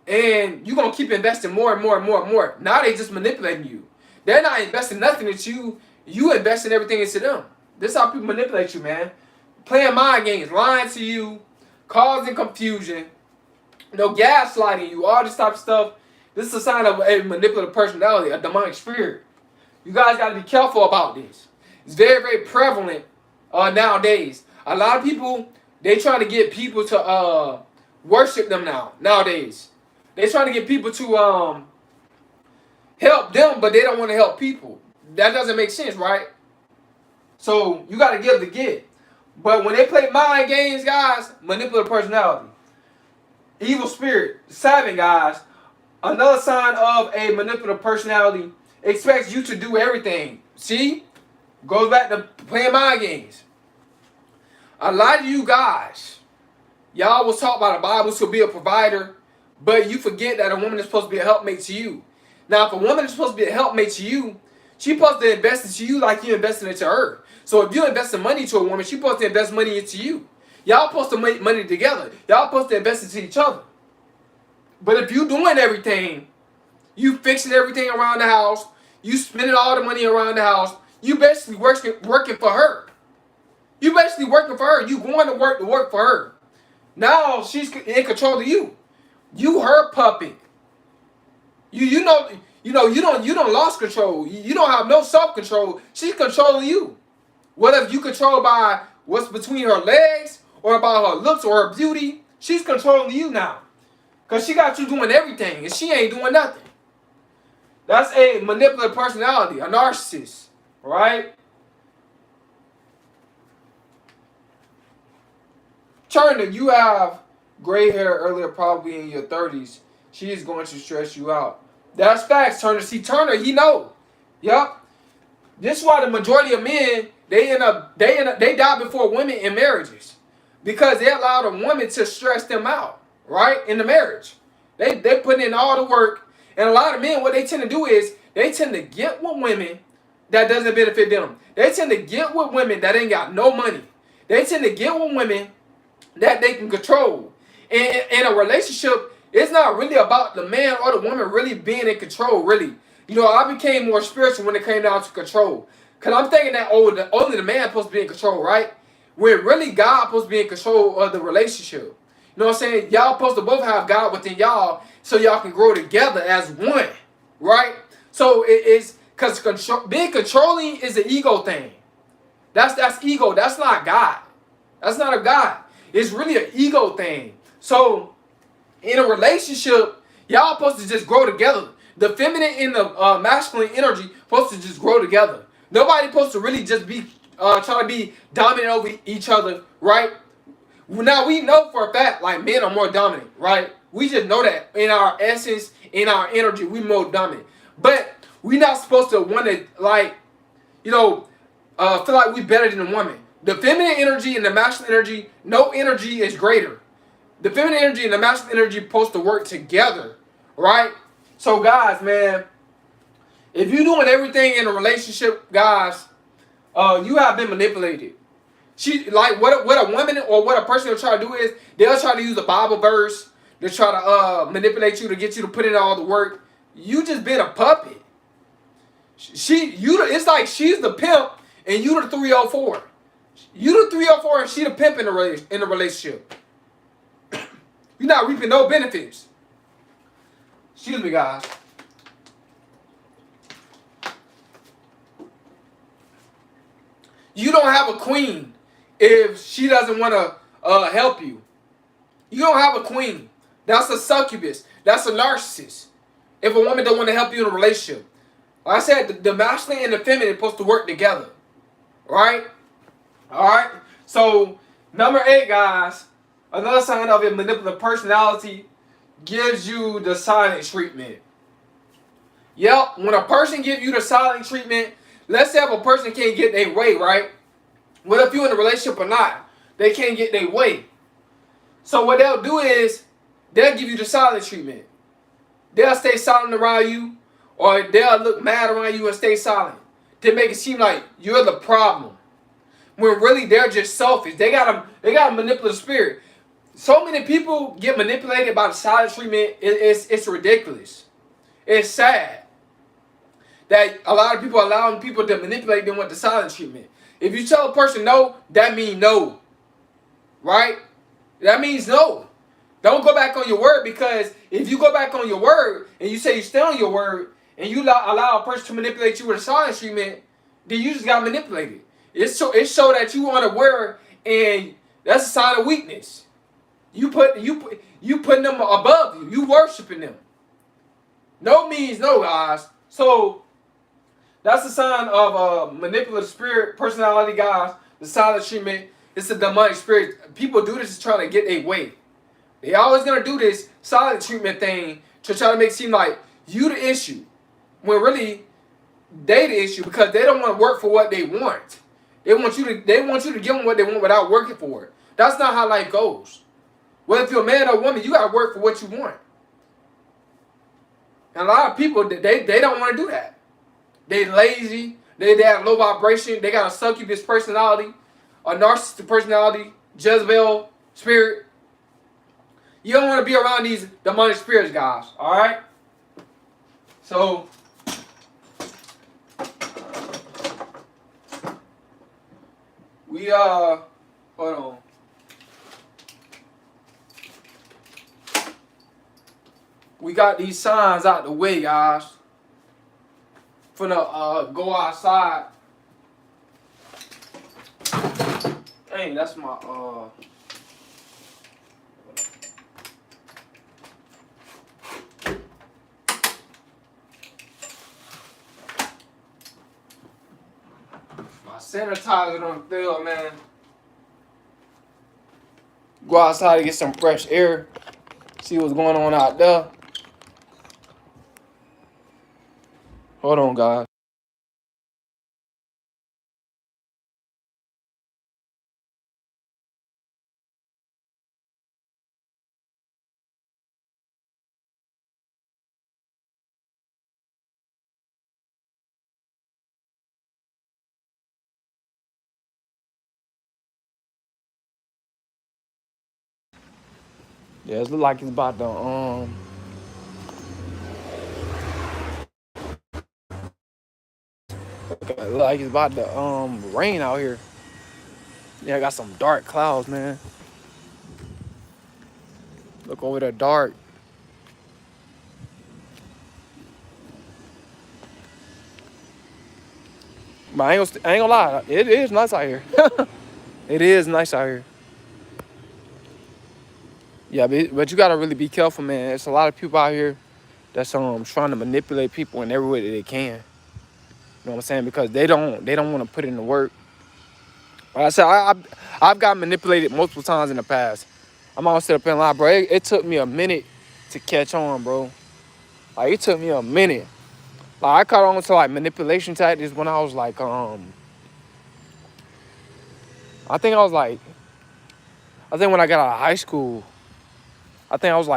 Speaker 1: and you gonna keep investing more and more and more and more. Now they just manipulating you. They're not investing nothing into you. You investing everything into them. This is how people manipulate you, man. Playing mind games, lying to you, causing confusion, gaslighting you, all this type of stuff. This is a sign of a manipulative personality, a demonic spirit. You guys got to be careful about this. It's very, very prevalent nowadays. A lot of people, they trying to get people to worship them nowadays. They trying to get people to help them, but they don't want to help people. That doesn't make sense, right? So you got to give the get. But when they play mind games, guys, manipulative personality, evil spirit, savvy, guys, another sign of a manipulative personality expects you to do everything. See? Goes back to playing mind games. A lot of you guys, y'all was taught by the Bible to be a provider, but you forget that a woman is supposed to be a helpmate to you. Now, if a woman is supposed to be a helpmate to you, she's supposed to invest into you like you invested into her. So if you invest money to a woman, she's supposed to invest money into you. Y'all supposed to make money together. Y'all supposed to invest into each other. But if you doing everything, you fixing everything around the house, you spending all the money around the house, you basically working for her. You basically working for her. You going to work for her. Now she's in control of you. You her puppet. You don't lost control. You don't have no self-control. She's controlling you. Whether you control by what's between her legs or about her looks or her beauty, she's controlling you now. Because she got you doing everything and she ain't doing nothing. That's a manipulative personality, a narcissist, right? Turner, you have gray hair earlier, probably in your 30s. She is going to stress you out. That's facts, Turner. See, Turner, he know. Yup. This is why the majority of men, they die before women in marriages. Because they allow the woman to stress them out, right? In the marriage. They put in all the work. And a lot of men, what they tend to do is, they tend to get with women that doesn't benefit them. They tend to get with women that ain't got no money. They tend to get with women that they can control. In a relationship, it's not really about the man or the woman really being in control, really. I became more spiritual when it came down to control. Because I'm thinking that only the man supposed to be in control, right? When really God supposed to be in control of the relationship. You know what I'm saying? Y'all supposed to both have God within y'all so y'all can grow together as one, right? So it's because being controlling is an ego thing. That's ego. That's not God. That's not a God. It's really an ego thing. So in a relationship, y'all supposed to just grow together. The feminine and the masculine energy supposed to just grow together. Nobody supposed to really just be trying to be dominant over each other, right? Now we know for a fact, like, men are more dominant, right? We just know that in our essence, in our energy, we more dominant. But we're not supposed to want to, like, feel like we're better than a woman. The feminine energy and the masculine energy, no energy is greater. The feminine energy and the masculine energy are supposed to work together, right? So guys, man, if you're doing everything in a relationship, guys, you have been manipulated. What a woman or what a person will try to do is they'll try to use a Bible verse. They'll try to manipulate you to get you to put in all the work. You just been a puppet. It's like she's the pimp and you the 304. You the 304 and she the pimp in the relationship. You're not reaping no benefits. Excuse me, guys. You don't have a queen if she doesn't want to help you. You don't have a queen. That's a succubus. That's a narcissist. if a woman don't want to help you in a relationship. Like I said, the masculine and the feminine are supposed to work together. Right? Alright? So, number 8, guys, another sign of a manipulative personality gives you the silent treatment. Yep, when a person gives you the silent treatment, let's say if a person can't get their way, right? What if you're in a relationship or not? They can't get their way. So what they'll do is, they'll give you the silent treatment. They'll stay silent around you, or they'll look mad around you and stay silent. To make it seem like you're the problem. When really they're just selfish. They got a manipulative spirit. So many people get manipulated by the silent treatment. It's ridiculous. It's sad that a lot of people are allowing people to manipulate them with the silent treatment. If you tell a person no, that means no. Right? That means no. Don't go back on your word, because if you go back on your word and you say you stay on your word and you allow a person to manipulate you with a silent treatment, then you just got manipulated. It show that you unaware, and that's a sign of weakness. You putting them above you. You worshiping them. No means no, guys. So that's a sign of a manipulative spirit, personality, guys. The silent treatment. It's a demonic spirit. People do this to try to get their way. They always gonna do this silent treatment thing to try to make it seem like you the issue, when really they the issue, because they don't want to work for what they want. They want you to give them what they want without working for it. That's not how life goes. Well, if you're a man or a woman, you gotta work for what you want. And a lot of people, they don't want to do that. They lazy. They have low vibration. They got a succubus personality, a narcissistic personality, Jezebel spirit. You don't want to be around these demonic spirits, guys. All right. So we hold on. We got these signs out the way, guys. Finna go outside. Dang, that's my my sanitizer on fill, man. Go outside to get some fresh air. See what's going on out there. Hold on, guys. Yeah, it look like it's about to rain out here. Yeah, I got some dark clouds, man. Look over there, dark. But I ain't gonna lie, it is nice out here. It is nice out here. Yeah, but you gotta really be careful, man. There's a lot of people out here that's trying to manipulate people in every way that they can. You know what I'm saying? Because they don't want to put in the work. Like I said, I've got manipulated multiple times in the past. I'm gonna sit up and lie, bro. It took me a minute to catch on, bro. Like, it took me a minute. Like, I caught on to like manipulation tactics when I was like I think when I got out of high school, I think I was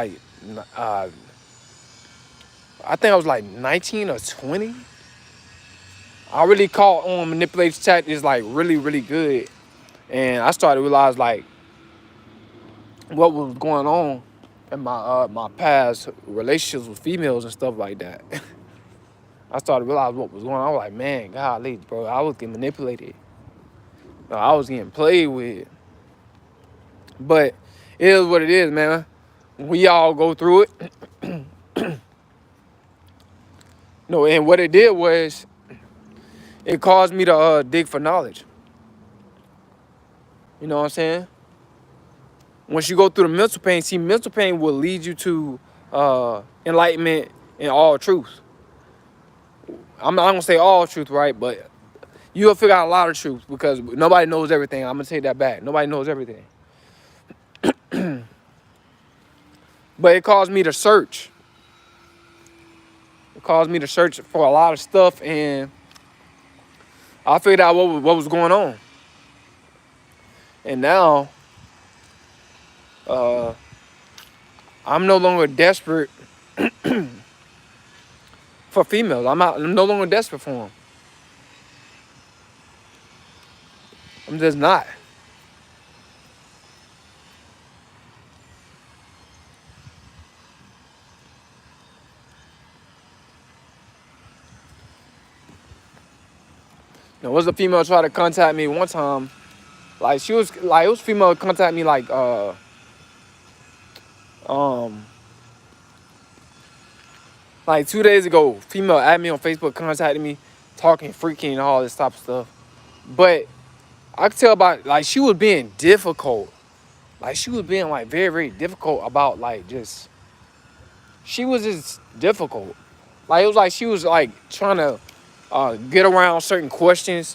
Speaker 1: like 19 or 20. I really caught on manipulation tactics like really, really good. And I started to realize like what was going on in my past relationships with females and stuff like that. I started to realize what was going on. I was like, man, golly, bro, I was getting manipulated. I was getting played with. But it is what it is, man. We all go through it. No, and what it did was it caused me to dig for knowledge. You know what I'm saying? Once you go through the mental pain, see, mental pain will lead you to enlightenment in all truth. I'm not gonna say all truth, right? But you'll figure out a lot of truth because nobody knows everything. I'm gonna take that back. Nobody knows everything. But it caused me to search. It caused me to search for a lot of stuff, and I figured out what was going on. And now, I'm no longer desperate for females. I'm no longer desperate for them. I'm just not. There was a female try to contact me one time. Like she was like it was female contact me um like 2 days ago. Female added me on Facebook, contacted me, talking freaking and all this type of stuff. But I could tell about like she was being difficult. Like she was being like very, very difficult about like just she was just difficult. Like it was like she was like trying to get around certain questions,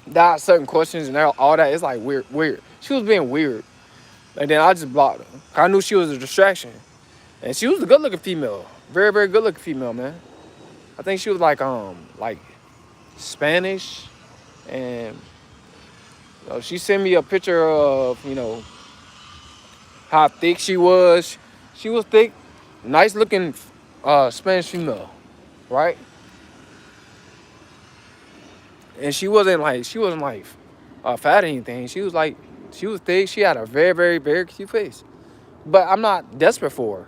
Speaker 1: dodge certain questions and all that. It's like weird. She was being weird. And then I just blocked her. I knew she was a distraction. And she was a good looking female. Very, very good looking female, man. I think she was like Spanish. And she sent me a picture of, how thick she was. She was thick, nice looking Spanish female, right? And she wasn't like fat or anything. She was thick. She had a very, very, very cute face. But I'm not desperate for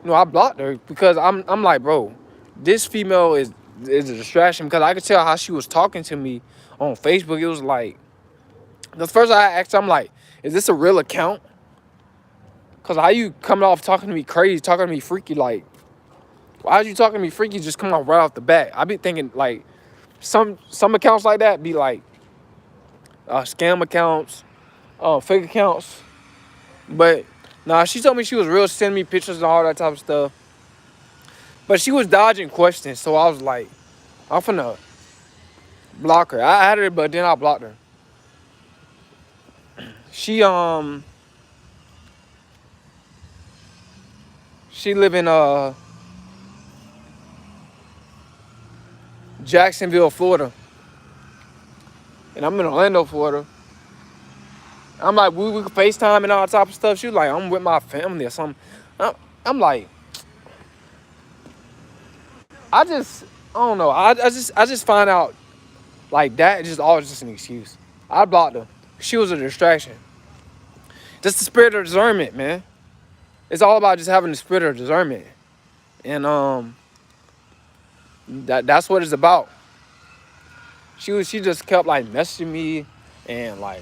Speaker 1: her. I blocked her because I'm like, bro, this female is a distraction because I could tell how she was talking to me on Facebook. It was like, the first I asked her, I'm like, is this a real account? Because how you coming off talking to me crazy, talking to me freaky, like, why are you talking to me freaky just come off right off the bat? I be thinking, like, some accounts like that be like scam accounts, fake accounts. But, nah, she told me she was real, sending me pictures and all that type of stuff. But she was dodging questions, so I was like, I'm finna block her. I added her, but then I blocked her. She live in Jacksonville, Florida. And I'm in Orlando, Florida. I'm like, we could FaceTime and all that type of stuff. She was like, I'm with my family or something. I'm like, I don't know. I just find out like that is just always just an excuse. I blocked her. She was a distraction. Just the spirit of discernment, man. It's all about just having the spirit of discernment. And that's what it's about. She just kept like messaging me and like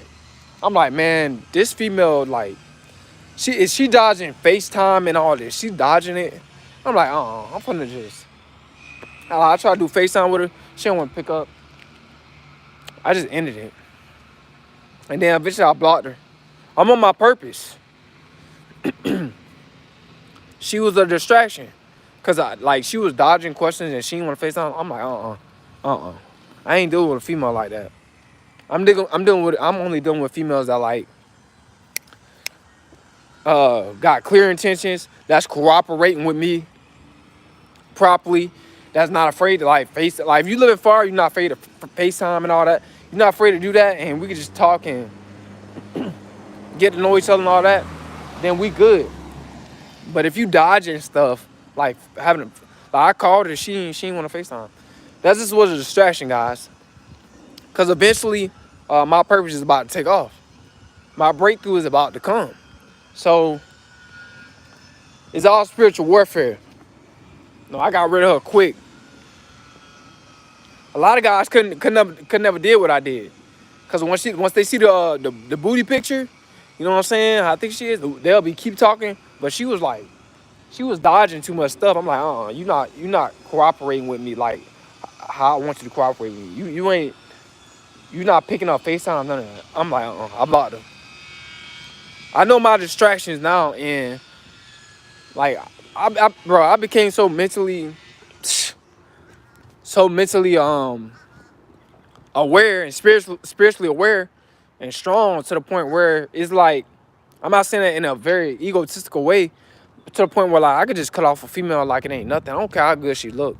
Speaker 1: I'm like, man, this female like she dodging FaceTime and all this. She dodging it. I'm like, I'm finna just I try to do FaceTime with her. She don't want to pick up. I just ended it. And then eventually I blocked her. I'm on my purpose. She was a distraction. Cause she was dodging questions and she didn't want to FaceTime. I'm like, I ain't dealing with a female like that. I'm only dealing with females that like got clear intentions, that's cooperating with me properly, that's not afraid to like face it. Like if you live far, you're not afraid of FaceTime and all that. You're not afraid to do that, and we can just talk and get to know each other and all that. Then we good. But if you dodging stuff, like I called her, she didn't want to FaceTime. That just was a distraction, guys. Cause eventually, my purpose is about to take off. My breakthrough is about to come. So it's all spiritual warfare. No, I got rid of her quick. A lot of guys could never did what I did. Cause once they see the booty picture, you know what I'm saying? I think she is. They'll keep talking, but she was dodging too much stuff. I'm like, you're not cooperating with me like how I want you to cooperate with me. You're not picking up FaceTime, none of that. I'm like, I blocked her. I know my distractions now, and like bro, I became so mentally aware and spiritually aware and strong to the point where it's like, I'm not saying that in a very egotistical way, but to the point where like I could just cut off a female like it ain't nothing. I don't care how good she look.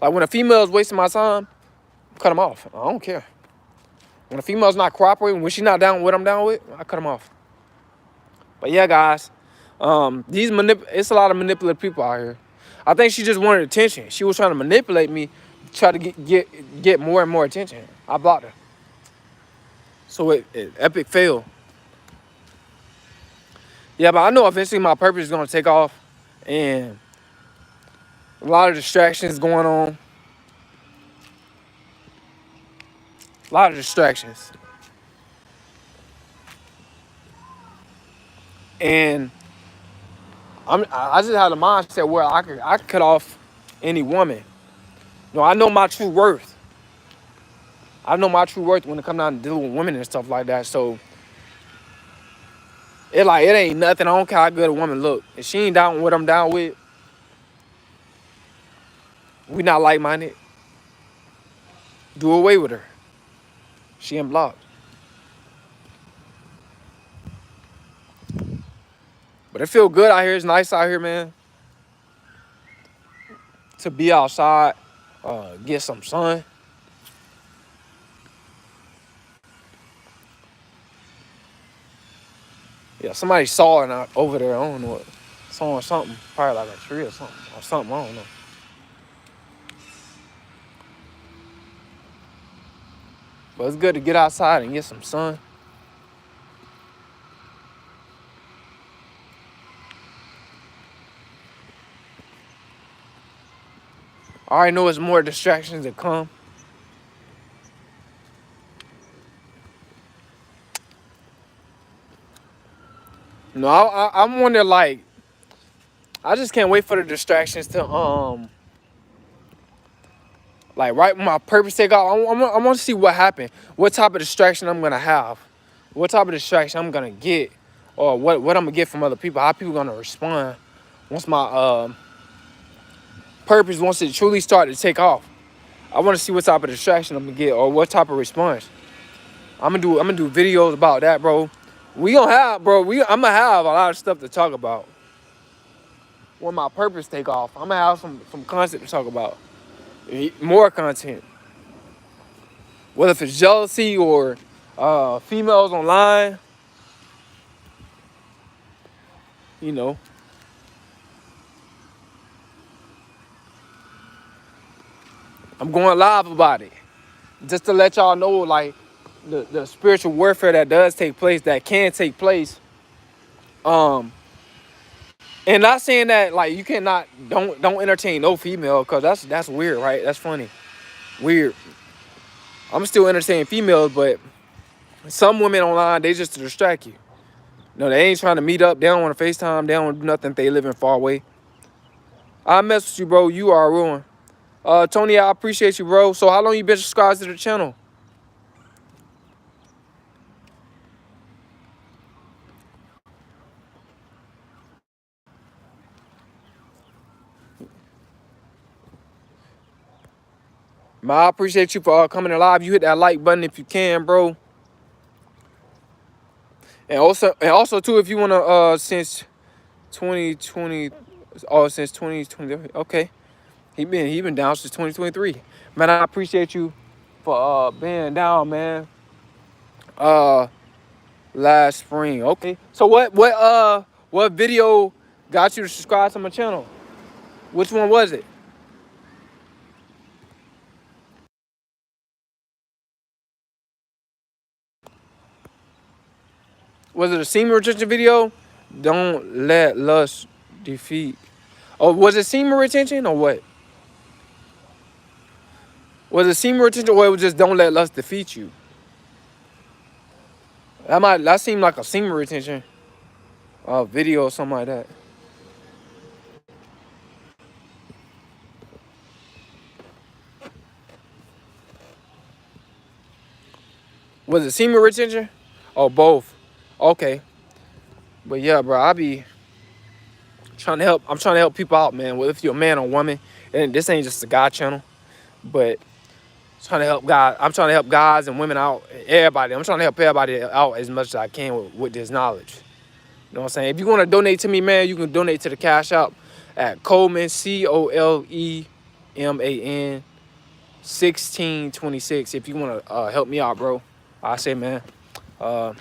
Speaker 1: Like when a female's wasting my time, cut them off. I don't care. When a female's not cooperating, when she's not down with what I'm down with, I cut them off. But yeah, guys, it's a lot of manipulative people out here. I think she just wanted attention. She was trying to manipulate me, try to get more and more attention. I blocked her. So it epic fail. Yeah, but I know eventually my purpose is gonna take off, and a lot of distractions going on. A lot of distractions, and I just had a mindset where I could cut off any woman. No, I know my true worth. I know my true worth when it comes down to dealing with women and stuff like that. So it ain't nothing. I don't care how good a woman look. If she ain't down with what I'm down with, we not like minded. Do away with her. She ain't blocked. But it feel good out here. It's nice out here, man. To be outside, get some sun. Yeah, somebody sawing out over there. I don't know what. Sawing something. Probably like a tree or something. Or something. I don't know. But it's good to get outside and get some sun. I already know it's more distractions that come. No, I'm wondering, like, I just can't wait for the distractions to like right when my purpose take off. I want to see what happened. What type of distraction I'm gonna have. What type of distraction I'm gonna get, or what I'm gonna get from other people. How people gonna respond once my once it truly start to take off. I want to see what type of distraction I'm gonna get, or what type of response. I'm gonna do videos about that, bro. We gonna have, bro. I'm gonna have a lot of stuff to talk about when my purpose take off. I'm gonna have some content to talk about. More content. Whether if it's jealousy or females online, you know. I'm going live about it. Just to let y'all know, like, the spiritual warfare that does take place, that can take place. And not saying that, like, you cannot, don't entertain no female, because that's weird, right? That's funny. Weird. I'm still entertaining females, but some women online, they just to distract you. No, they ain't trying to meet up. They don't want to FaceTime. They don't want to do nothing if they living far away. I mess with you, bro. You are a ruin. Tony, I appreciate you, bro. So how long you been subscribed to the channel? Man, I appreciate you for coming live. You hit that like button if you can, bro. And also too, if you wanna since 2020, since 2020, okay. He been down since 2023. Man, I appreciate you for being down, man. Last spring. Okay. So what video got you to subscribe to my channel? Which one was it? Was it a semen retention video? Don't let lust defeat. Oh, was it semen retention or what? Was it semen retention or it was just don't let lust defeat you? That seemed like a semen retention video or something like that. Was it semen retention? Oh, both. Okay. But yeah, bro, I'm trying to help people out, man. Well, if you're a man or woman, and this ain't just a guy channel, but trying to help guys. I'm trying to help guys and women out, everybody. I'm trying to help everybody out as much as I can with this knowledge. You know what I'm saying? If you want to donate to me, man, you can donate to the Cash App at Coleman, Coleman 1626. If you want to help me out, bro, I say, man, uh,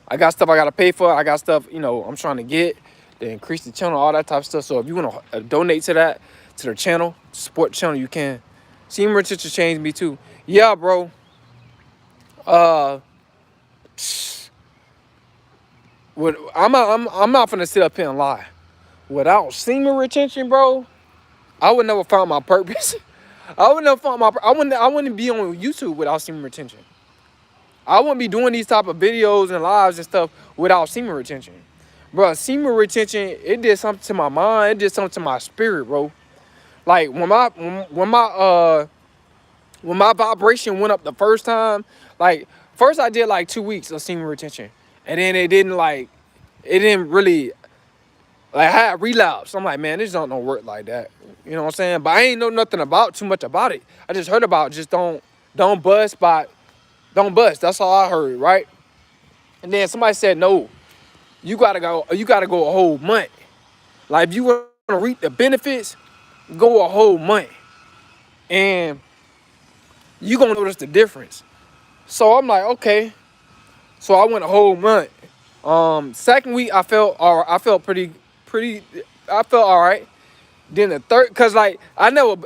Speaker 1: I got stuff I got to pay for. I got stuff, I'm trying to get to increase the channel, all that type of stuff. So if you want to donate to that, to the channel, support the channel, you can. Semen retention changed me too. Yeah, bro. Uh, I'm not finna sit up here and lie. Without semen retention, bro, I would never find my purpose. I would never find my. I wouldn't be on YouTube without semen retention. I wouldn't be doing these type of videos and lives and stuff without semen retention, bro. Semen retention, it did something to my mind. It did something to my spirit, bro. Like when my vibration went up the first time, like first I did like 2 weeks of semen retention, and then it didn't really, like, I had relapse. I'm like, man, this don't work like that. You know what I'm saying? But I ain't know nothing too much about it. I just heard about it. Just don't bust don't bust. That's all I heard, right? And then somebody said, no, you gotta go a whole month. Like if you want to reap the benefits, go a whole month. And you gonna notice the difference. So I'm like, okay. So I went a whole month. Second week I felt all right. I felt all right. Then the third, cause like I never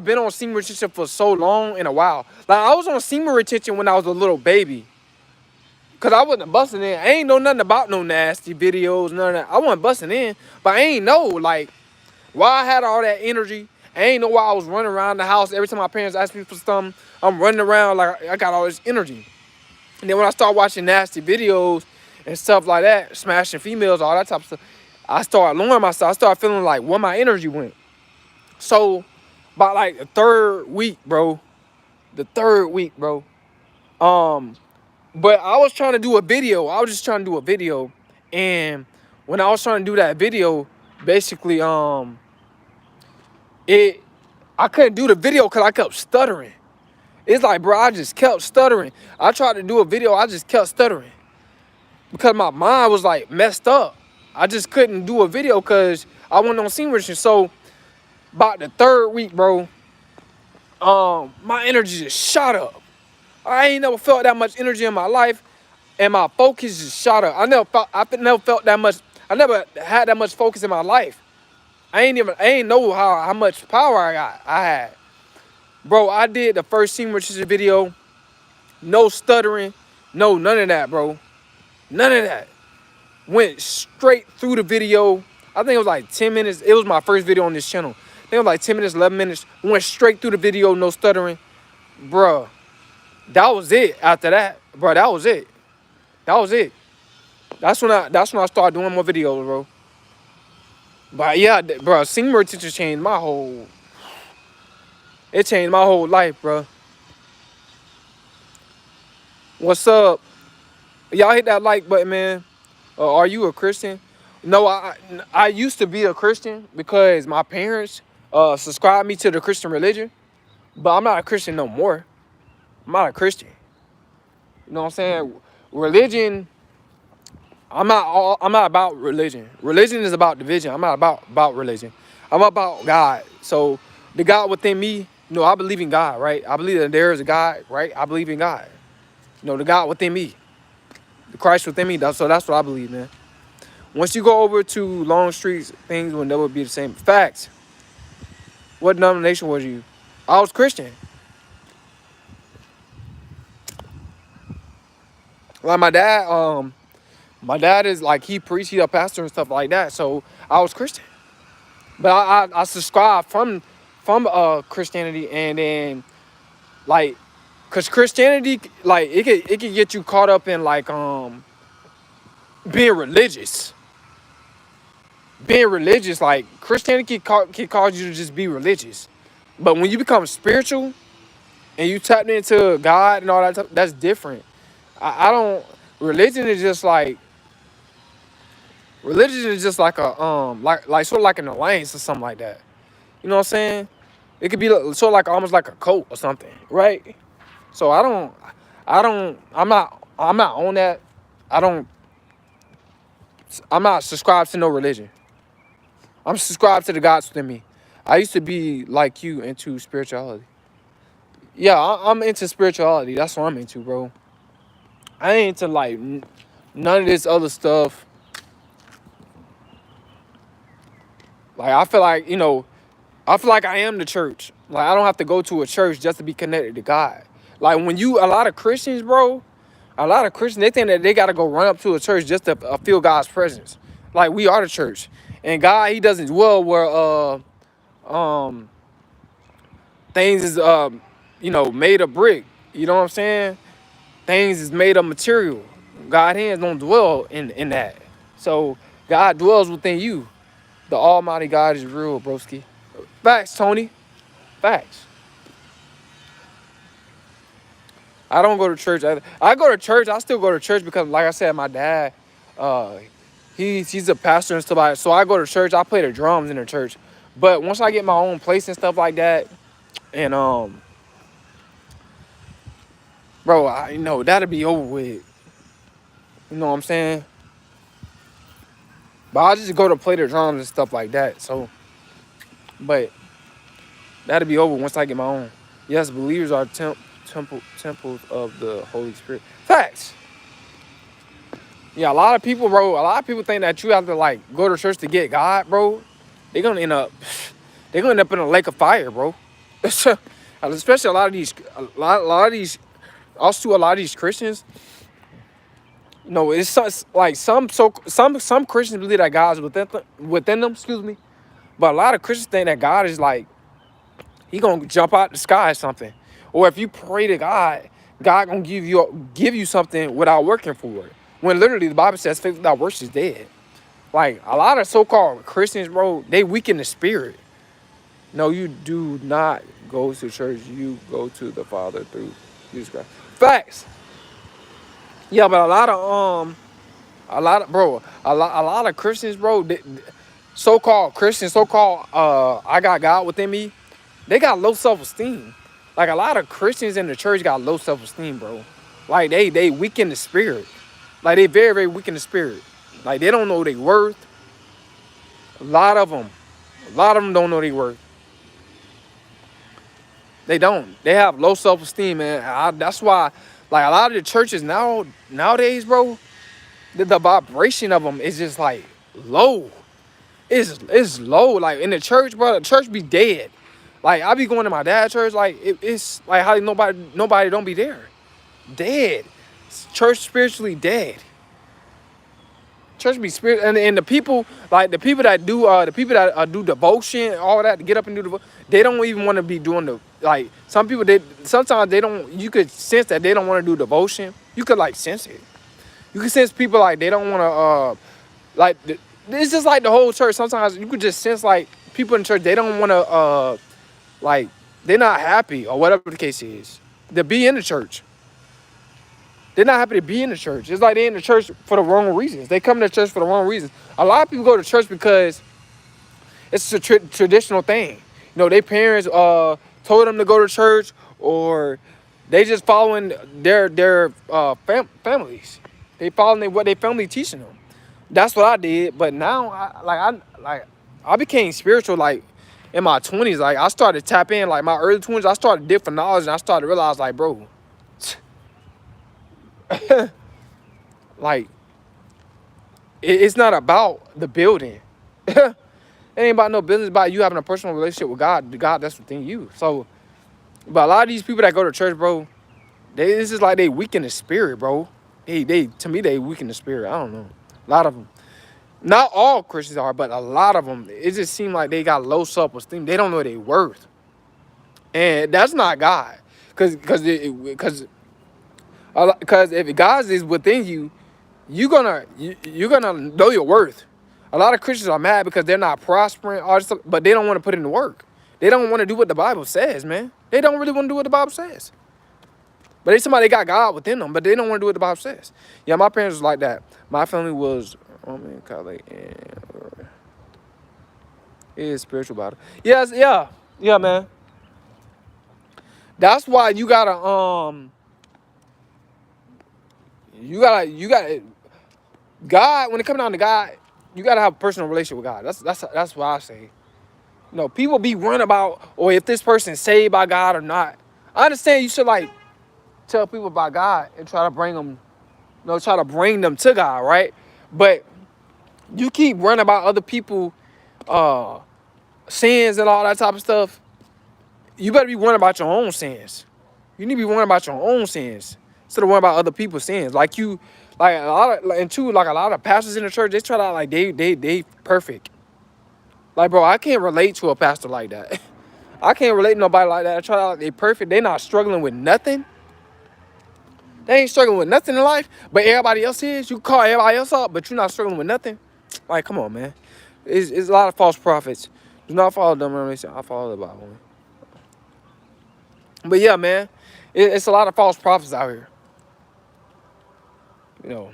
Speaker 1: been on semen retention for so long in a while. Like I was on semen retention when I was a little baby. Cause I wasn't busting in. I ain't know nothing about no nasty videos, none of that. I wasn't busting in, but I ain't know like why I had all that energy. I ain't know why I was running around the house every time my parents asked me for something. I'm running around like I got all this energy. And then when I start watching nasty videos and stuff like that, smashing females, all that type of stuff, I started lowering myself. I started feeling like where my energy went. So, by like the third week, bro. But I was trying to do a video. I was just trying to do a video. And when I was trying to do that video, basically, I couldn't do the video because I kept stuttering. It's like, bro, I just kept stuttering. I tried to do a video, I just kept stuttering. Because my mind was like messed up. I just couldn't do a video because I went on semen retention. So about the third week, bro, my energy just shot up. I ain't never felt that much energy in my life, and my focus just shot up. I never felt that much. I never had that much focus in my life. I ain't know how much power I had. Bro, I did the first semen retention video, no stuttering, none of that, bro. None of that. Went straight through the video. I think it was like 10 minutes. It was my first video on this channel. I think it was like 10 minutes, 11 minutes. Went straight through the video, no stuttering. Bruh, that was it after that. Bro, that was it. That was it. That's when I started doing more videos, bro. But yeah, bro, semen retention changed my whole... It changed my whole life, bro. What's up? Y'all hit that like button, man. Are you a Christian? No, I used to be a Christian because my parents subscribed me to the Christian religion, but I'm not a Christian no more. I'm not a Christian. You know what I'm saying? Religion, I'm not about religion. Religion is about division. I'm not about religion. I'm about God. So the God within me, I believe in God, right? I believe that there is a God, right? I believe in God. The God within me, the Christ within me. So that's what I believe, man. Once you go over to long streets, things will never be the same. Facts. What denomination was you? I was Christian. Like my dad is like, he preached, he a pastor and stuff like that. So I was Christian. But I subscribed from Christianity, and then like, cause Christianity, like it could get you caught up in like being religious. Being religious, like Christianity can cause you to just be religious. But when you become spiritual and you tap into God and all that stuff, that's different. I don't, religion is just like, Religion is just like a like sort of like an alliance or something like that. You know what I'm saying? It could be sort of like almost like a cult or something, right? So I'm not on that. I don't, I'm not subscribed to no religion. I'm subscribed to the gods within me. I used to be like you into spirituality. Yeah, I'm into spirituality. That's what I'm into, bro. I ain't into like none of this other stuff. Like I feel like I am the church. Like I don't have to go to a church just to be connected to God. Like a lot of Christians, bro, a lot of Christians, they think that they got to go run up to a church just to feel God's presence. Like we are the church, and God, He doesn't dwell where um things is made of brick. You know what I'm saying? Things is made of material. God hands don't dwell in that. So God dwells within you. The Almighty God is real, broski. Facts, Tony. Facts. I don't go to church. I go to church. I still go to church because, like I said, my dad, uh, he's a pastor and stuff like that. So I go to church. I play the drums in the church. But once I get my own place and stuff like that, and bro, I know that'll be over with. You know what I'm saying? But I just go to play the drums and stuff like that. So, but that'll be over once I get my own. Yes, believers are temples of the Holy Spirit. Facts. Yeah, a lot of people, bro. A lot of people think that you have to like go to church to get God, bro. They're gonna end up, they're gonna end up in a lake of fire, bro. Especially a lot of these, also a lot of these Christians. You know, it's like some Christians believe that God's within them. Excuse me, but a lot of Christians think that God is like He gonna jump out the sky or something, or if you pray to God, God gonna give you something without working for it. When literally the Bible says faith without works is dead. Like a lot of so-called Christians, bro, they weaken the spirit. No, you do not go to church. You go to the Father through Jesus Christ. Facts. Yeah, but a lot of Christians, bro, so-called Christians, I got God within me. They got low self-esteem. Like a lot of Christians in the church got low self-esteem, bro. Like they weaken the spirit. Like they very, very weak in the spirit. Like they don't know their worth. A lot of them don't know their worth. They don't. They have low self-esteem, man. That's why, like a lot of the churches nowadays, bro, the vibration of them is just like low. It's low. Like in the church, bro, the church be dead. Like I be going to my dad's church, like it's like how nobody don't be there. Dead. Church spiritually dead. Church be spirit, and the people that do devotion, all that, to get up and do devotion, they don't even want to be doing some people, sometimes they don't, you could sense that they don't want to do devotion. You could like sense it. You can sense people like they don't want to it's just like the whole church. Sometimes you could just sense like people in church, they don't want to like they're not happy or whatever the case is to be in the church. They're not happy to be in the church. It's like they're in the church for the wrong reasons. They come to church for the wrong reasons. A lot of people go to church because it's a traditional thing. You know, their parents told them to go to church, or they just following their families. They following what their family teaching them. That's what I did. But now, I became spiritual like in my 20s. Like I started to tap in, like my early 20s. I started to dig for knowledge, and I started to realize, like, bro. Like it's not about the building. It ain't about no business. About you having a personal relationship with God. The God that's within you. So, but a lot of these people that go to church, bro, it's just like they weaken the spirit, bro. To me they weaken the spirit. I don't know. A lot of them. Not all Christians are, but a lot of them. It just seems like they got low self-esteem. They don't know their worth, and that's not God. Because if God is within you, you're gonna know your worth. A lot of Christians are mad because they're not prospering, all this stuff, but they don't want to put in the work. They don't want to do what the Bible says, man. They don't really want to do what the Bible says. But they got God within them, but they don't want to do what the Bible says. Yeah, my parents was like that. My family was woman, colleague, and is spiritual battle. Yes, yeah, man. That's why you gotta God. When it comes down to God, you gotta have a personal relationship with God. That's what I say. People be worrying about, or if this person's saved by God or not. I understand you should like tell people about God and try to bring them, try to bring them to God, right? But you keep worrying about other people, uh, sins and all that type of stuff. You better be worrying about your own sins. You need to be worrying about your own sins instead of worrying about other people's sins. Like a lot of, and two, like a lot of pastors in the church, they try to like they perfect. Like, bro, I can't relate to a pastor like that. I can't relate to nobody like that. I try to like they perfect. They not struggling with nothing. They ain't struggling with nothing in life, but everybody else is. You call everybody else out, but you're not struggling with nothing. Like, come on, man. It's a lot of false prophets. Do not follow them. I follow the Bible. But yeah, man, it's a lot of false prophets out here. You know,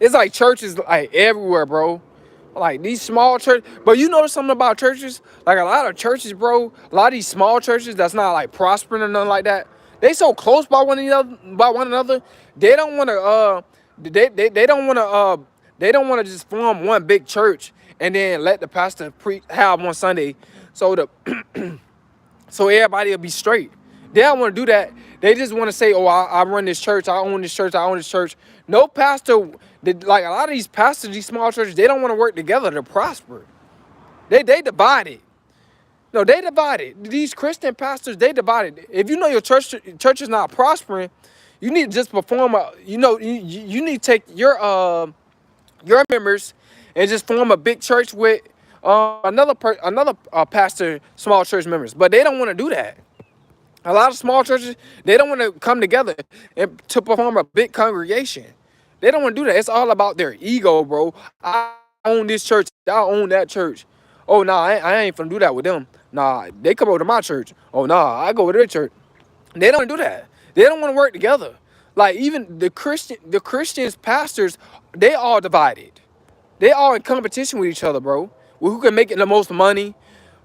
Speaker 1: it's like churches like everywhere, bro. Like these small churches. But you notice something about churches? Like a lot of churches, bro. A lot of these small churches that's not like prospering or nothing like that. They so close by one another. They don't want to. They don't want to. They don't want to just form one big church and then let the pastor have one Sunday, so so everybody will be straight. They don't want to do that. They just want to say, "Oh, I run this church. I own this church. I own this church." No pastor, like a lot of these pastors, these small churches, they don't want to work together to prosper. They divided. No, they divided. These Christian pastors, they divided. If you know your church is not prospering, you need to just perform. You need to take your members and just form a big church with another pastor, small church members. But they don't want to do that. A lot of small churches, they don't want to come together and to perform a big congregation. They don't want to do that. It's all about their ego, bro. I own this church. I own that church. Oh, nah, I ain't finna do that with them. Nah, they come over to my church. Oh, nah, I go to their church. They don't do that. They don't want to work together. Like even the Christians pastors, they all divided. They all in competition with each other, bro. Well, who can make it the most money?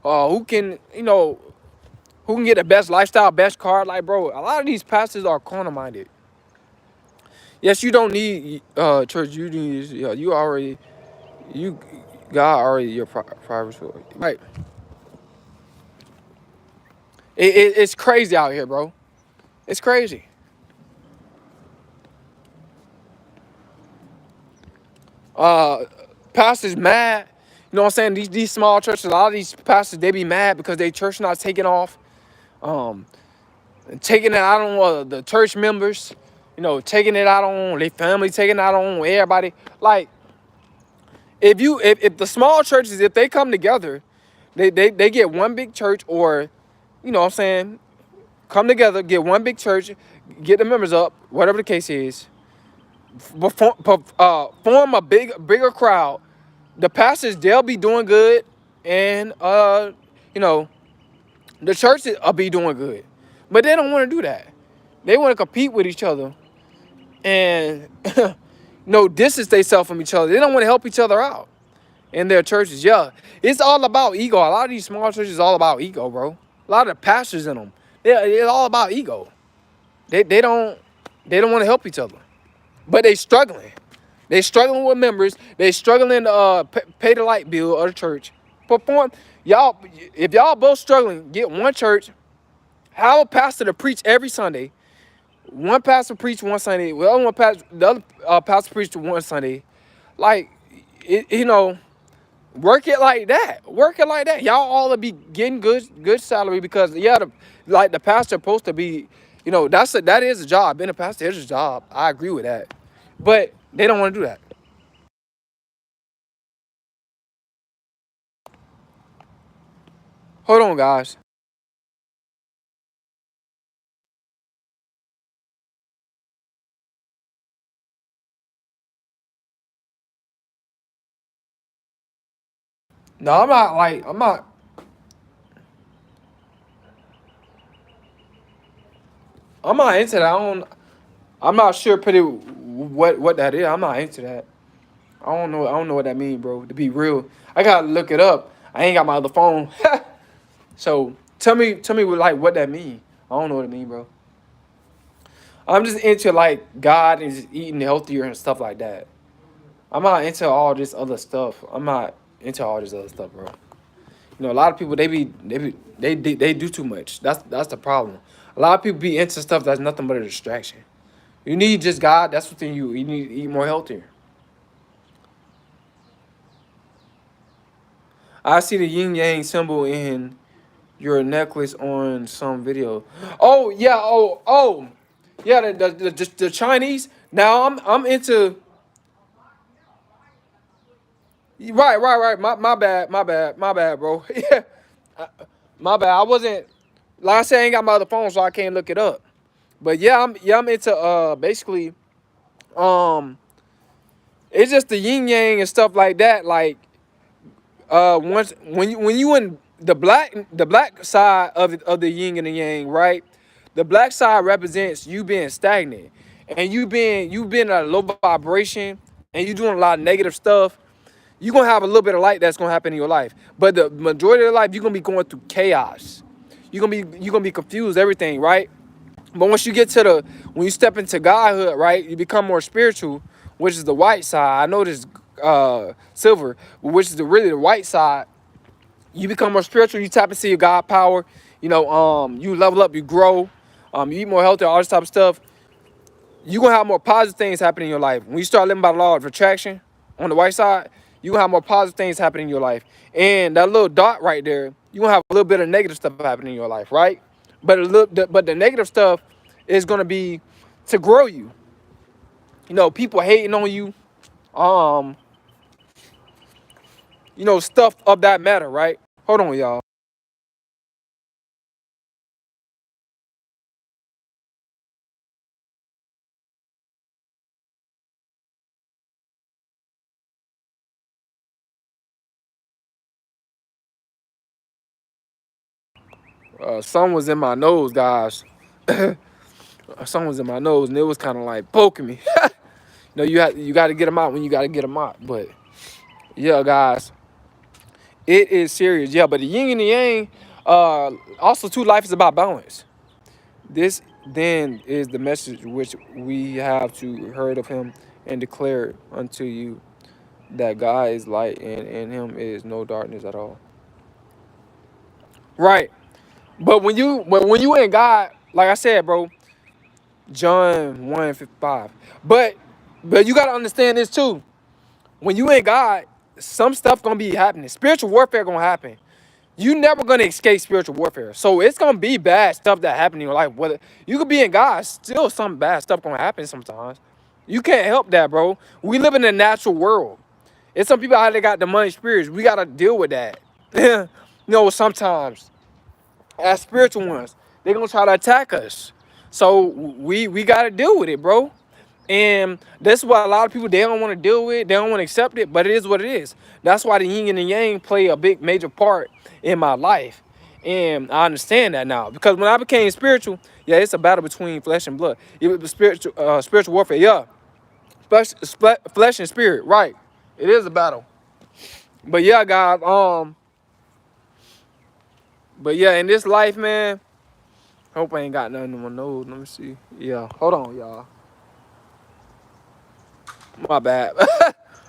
Speaker 1: Who can get the best lifestyle, best car? Like, bro, a lot of these pastors are corner minded. Yes, you don't need church. You need you God already your private story. Right. It's crazy out here, bro. It's crazy. Uh, Pastors mad. You know what I'm saying? These small churches, a lot of these pastors, they be mad because they church not taking off. Um, Taking it out on the church members. Taking it out on their family, taking it out on everybody. Like, if the small churches, if they come together, they get one big church, or what I'm saying, come together, get one big church, get the members up, whatever the case is, form a bigger crowd. The pastors, they'll be doing good, and the churches will be doing good. But they don't want to do that. They want to compete with each other and distance themselves from each other. They don't want to help each other out in their churches. Yeah, it's all about ego. A lot of these small churches is all about ego, bro. A lot of the pastors in them, it's all about ego. They don't want to help each other, but they struggling. They struggling with members. They struggling to pay the light bill of the church. Perform y'all. If y'all both struggling, get one church. Have a pastor to preach every Sunday. One pastor preach one Sunday. The other pastor preach one Sunday. Like, work it like that. Work it like that. Y'all all will be getting good salary because the pastor supposed to be, that is a job. Being a pastor is a job. I agree with that, but they don't want to do that. Hold on, guys. No, I'm not into that. I'm not sure pretty what that is. I'm not into that. I don't know what that mean, bro. To be real, I gotta look it up. I ain't got my other phone. So tell me what like what that mean. I don't know what it mean, bro. I'm just into like God and just eating healthier and stuff like that. I'm not into all this other stuff. I'm not into all this other stuff, bro. You know, a lot of people they do too much. That's the problem. A lot of people be into stuff that's nothing but a distraction. You need just God. That's what you need to eat more healthier. I see the yin yang symbol in your necklace on some video. Oh yeah. Yeah. The Chinese. Now I'm into. Right. My bad, bro. Yeah, my bad. I wasn't. Like I said, I ain't got my other phone, so I can't look it up. But I'm into basically um it's just the yin yang and stuff like that. Like once when you in the black side of the yin and the yang, right? The black side represents you being stagnant and you being at a low vibration and you doing a lot of negative stuff. You're gonna have a little bit of light that's gonna happen in your life. But the majority of your life, you're gonna be going through chaos. You're gonna be confused, everything, right? But once you get to when you step into Godhood, right, you become more spiritual, which is the white side. I know this silver, which is really the white side. You become more spiritual. You tap into your God power. You know, you level up, you grow, you eat more healthy, all this type of stuff. You're gonna have more positive things happen in your life. When you start living by the law of attraction on the white side, you're gonna have more positive things happen in your life. And that little dot right there, you're gonna have a little bit of negative stuff happening in your life, right? But the negative stuff is gonna be to grow you. You know, people hating on you, um, you know, stuff of that matter, right? Hold on, y'all. Some was in my nose, guys. Some was in my nose, and it was kind of like poking me. You know, you got to get them out when you got to get them out. But yeah, guys, it is serious. Yeah, but the yin and the yang, also too, life is about balance. This then is the message which we have to heard of him and declare unto you that God is light and in him is no darkness at all. Right. But when you in God, like I said, bro, John 1:55. But but you gotta understand this too. When you in God, some stuff gonna be happening. Spiritual warfare gonna happen. You never gonna escape spiritual warfare. So it's gonna be bad stuff that happen in your life. Whether you could be in God, still some bad stuff gonna happen sometimes. You can't help that, bro. We live in a natural world. It's some people out there got demonic spirits. We gotta deal with that. You know, sometimes as spiritual ones, they gonna try to attack us. So we gotta deal with it, bro. And that's why a lot of people they don't want to deal with it, they don't want to accept it, but it is what it is. That's why the yin and the yang play a big major part in my life. And I understand that now. Because when I became spiritual, yeah, it's a battle between flesh and blood. It was spiritual warfare, yeah. Flesh and spirit, right. It is a battle. But yeah, guys, but yeah, in this life, man, hope I ain't got nothing on my nose. Let me see. Yeah, hold on, y'all. My bad.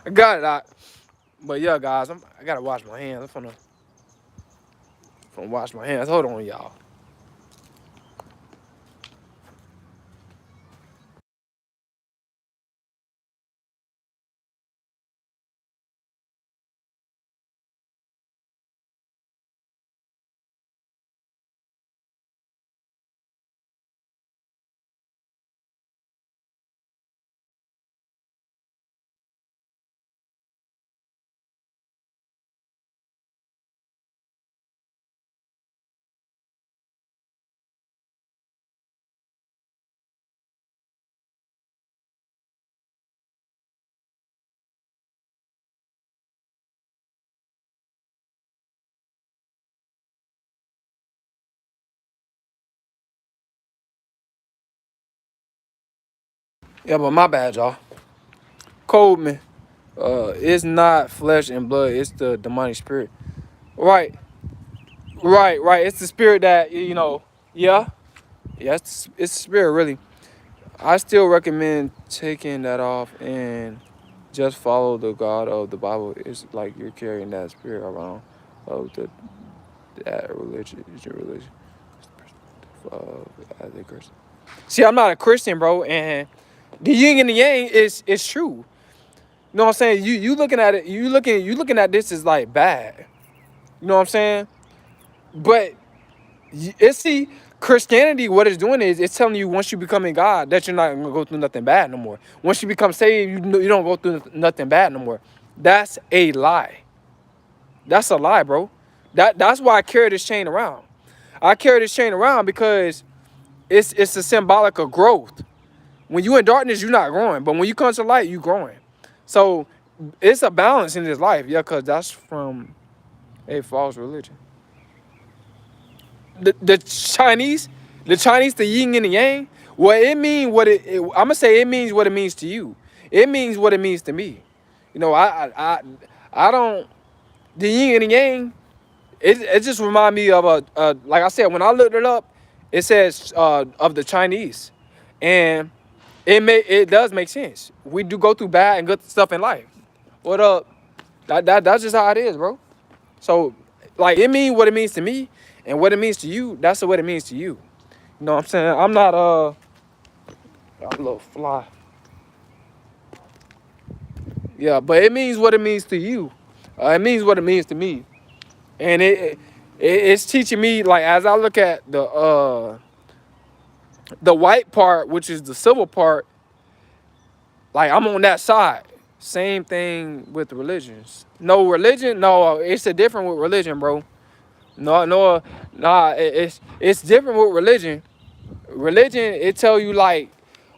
Speaker 1: I got it out. But yeah, guys, I gotta wash my hands. I'm finna wash my hands. Hold on, y'all. Yeah, but my bad, y'all. Cold, man. It's not flesh and blood. It's the demonic spirit. Right, right. It's the spirit that Yeah, yeah. It's the spirit really. I still recommend taking that off and just follow the God of the Bible. It's like you're carrying that spirit around of that religion, is your religion, as a Christian. See, I'm not a Christian, bro, and the yin and the yang is true. You know what I'm saying? You looking at it, you looking at this as like bad. You know what I'm saying? But it's see, Christianity, what it's doing is it's telling you once you become in God that you're not gonna go through nothing bad no more. Once you become saved, you don't go through nothing bad no more. That's a lie. That's a lie, bro. That's why I carry this chain around. I carry this chain around because it's a symbolic of growth. When you in darkness, you're not growing, but when you come to light, you growing. So it's a balance in this life, yeah, because that's from a false religion. The Chinese, the yin and the yang. Well, it mean I'm gonna say it means what it means to you. It means what it means to me. You know, I don't the yin and the yang. It just remind me of a like I said when I looked it up, it says of the Chinese, and it does make sense. We do go through bad and good stuff in life. What up? That's just how it is, bro. So, like, it means what it means to me, and what it means to you, that's what it means to you. You know what I'm saying? I'm not a little fly. Yeah, but it means what it means to you. It means what it means to me, and it's teaching me like as I look at the white part, which is the civil part. Like I'm on that side. Same thing with religions. No religion, no, it's a different with religion, bro. No, nah, it's different with religion. Religion, it tell you like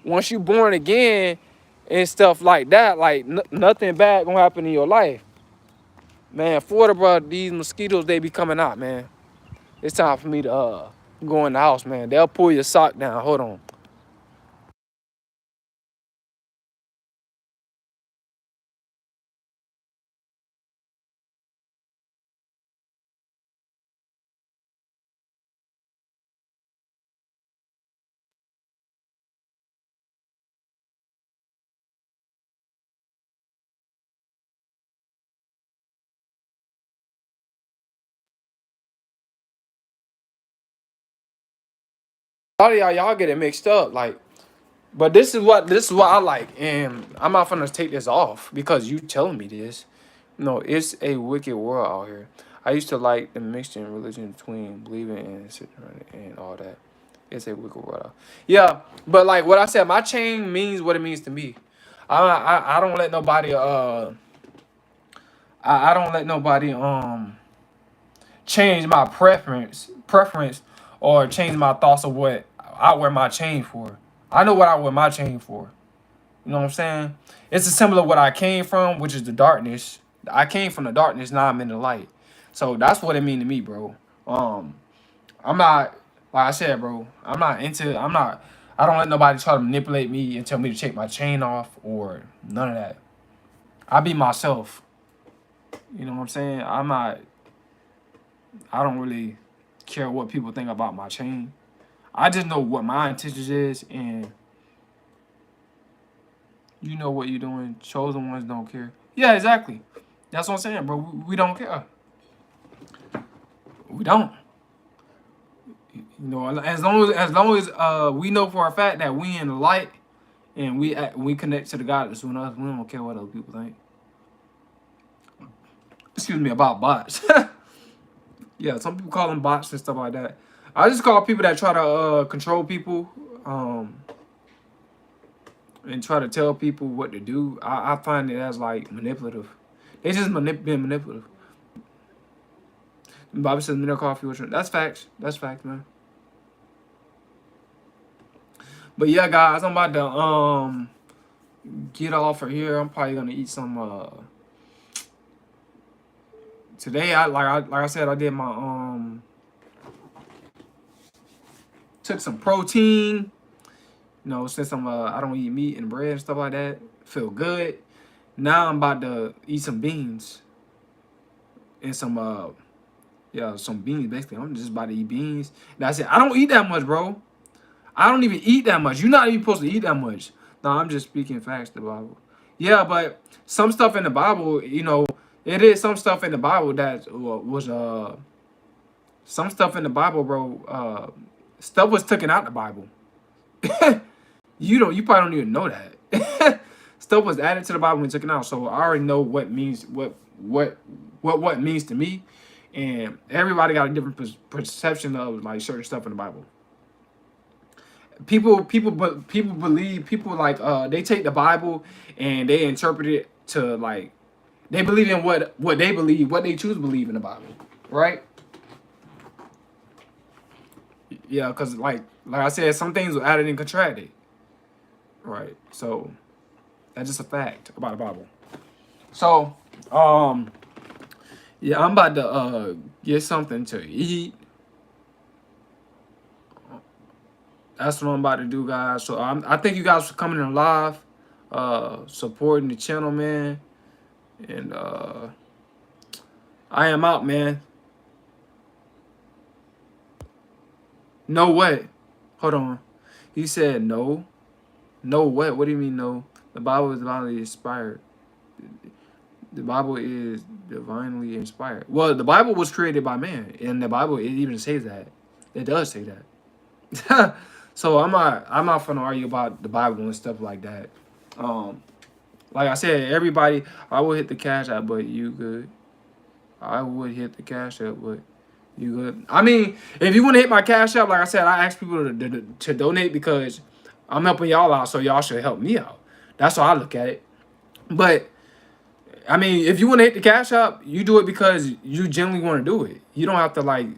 Speaker 1: once you born again and stuff like that, like nothing bad gonna happen in your life. Man, Florida, bro, these mosquitoes they be coming out, man. It's time for me to go in the house, man. They'll pull your sock down. Hold on. A lot of y'all get it mixed up, like. But this is what I like, and I'm not gonna take this off because you telling me this. No, it's a wicked world out here. I used to like the mixture in religion between believing and all that. It's a wicked world. Yeah, but like what I said, my chain means what it means to me. I don't let nobody I don't let nobody change my preference or change my thoughts of what I wear my chain for. I know what I wear my chain for. You know what I'm saying? It's a symbol of what I came from, which is the darkness. I came from the darkness, now I'm in the light. So that's what it mean to me, bro. Um, I'm not like I said, bro. I don't let nobody try to manipulate me and tell me to take my chain off or none of that. I be myself. You know what I'm saying? I don't really care what people think about my chain. I just know what my intentions is, and you know what you're doing. Chosen ones don't care. Yeah, exactly. That's what I'm saying, bro. We don't care. We don't. You know, as long as we know for a fact that we in the light and we connect to the God that's in us, we don't care what other people think. Excuse me about bots. Yeah, some people call them bots and stuff like that. I just call people that try to control people and try to tell people what to do. I find it as like manipulative. They just being manipulative. Bobby says mineral coffee. That's facts. That's facts, man. But yeah, guys, I'm about to get off of here. I'm probably gonna eat some today. I said I did my took some protein. You know, since I don't eat meat and bread and stuff like that. Feel good. Now I'm about to eat some beans and some some beans. Basically, I'm just about to eat beans. That's it. I don't eat that much, bro. I don't even eat that much. You're not even supposed to eat that much. No, I'm just speaking facts. The Bible. Yeah, but some stuff in the Bible, it is some stuff in the Bible that was some stuff in the Bible, bro. Stuff was taken out the Bible. You probably don't even know that. Stuff was added to the Bible and taken out. So I already know what means what means to me, and everybody got a different perception of like certain stuff in the Bible. People believe they take the Bible and they interpret it to like they believe in what they believe, what they choose to believe in the Bible, right? Yeah, because like I said, some things were added and contracted, right? So that's just a fact about the Bible. So yeah, I'm about to get something to eat. That's what I'm about to do, guys. So I thank you guys for coming in live, supporting the channel, man. And I am out, man. No what? Hold on. He said no. No what? What do you mean no? The Bible is divinely inspired. The Bible is divinely inspired. Well, the Bible was created by man. In the Bible, it even says that. It does say that. So I'm not gonna argue about the Bible and stuff like that. Like I said, everybody, I will hit the cash app, but you good. I would hit the cash app, but you good. I mean, if you want to hit my cash app, like I said, I ask people to donate because I'm helping y'all out, so y'all should help me out. That's how I look at it. But I mean, if you want to hit the cash app, you do it because you genuinely want to do it. You don't have to like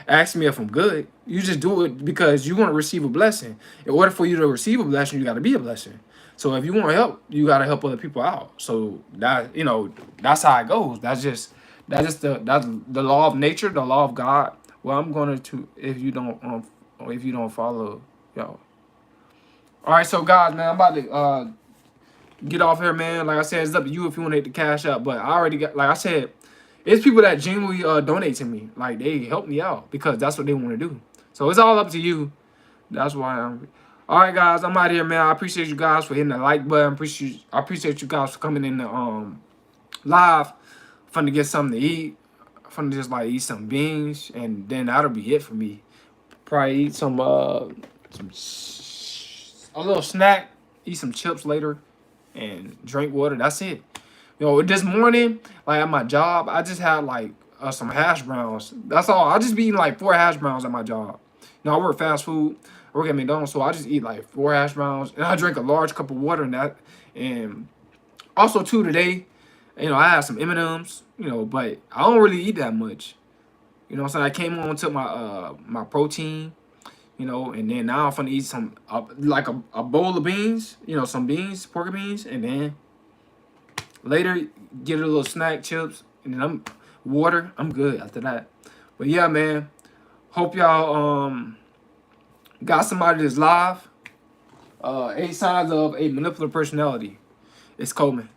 Speaker 1: ask me if I'm good. You just do it because you want to receive a blessing. In order for you to receive a blessing, you got to be a blessing. So if you want to help, you got to help other people out. So that's how it goes. That's the law of nature, the law of God. Well, I'm going to if you don't follow, yo. All right, so guys, man, I'm about to get off here, man. Like I said, it's up to you if you want to hit the cash up. But I already got, like I said, it's people that genuinely donate to me. Like they help me out because that's what they want to do. So it's all up to you. That's why I'm. All right, guys, I'm out here, man. I appreciate you guys for hitting the like button. I appreciate you guys for coming in the live. Fun to get something to eat. Fun to just like eat some beans, and then that'll be it for me. Probably eat some a little snack. Eat some chips later, and drink water. That's it. This morning, like at my job, I just had like some hash browns. That's all. I just be eating like 4 hash browns at my job. I work fast food. I work at McDonald's, so I just eat like 4 hash browns, and I drink a large cup of water and that. And also too today, I had some M&Ms. But I don't really eat that much. What I'm saying? I came on, took my my protein. And then now I'm gonna eat some like a bowl of beans. Some beans, pork beans, and then later get a little snack, chips, and then water. I'm good after that. But yeah, man. Hope y'all got somebody that's live. 8 signs of a manipulative personality. It's Coleman.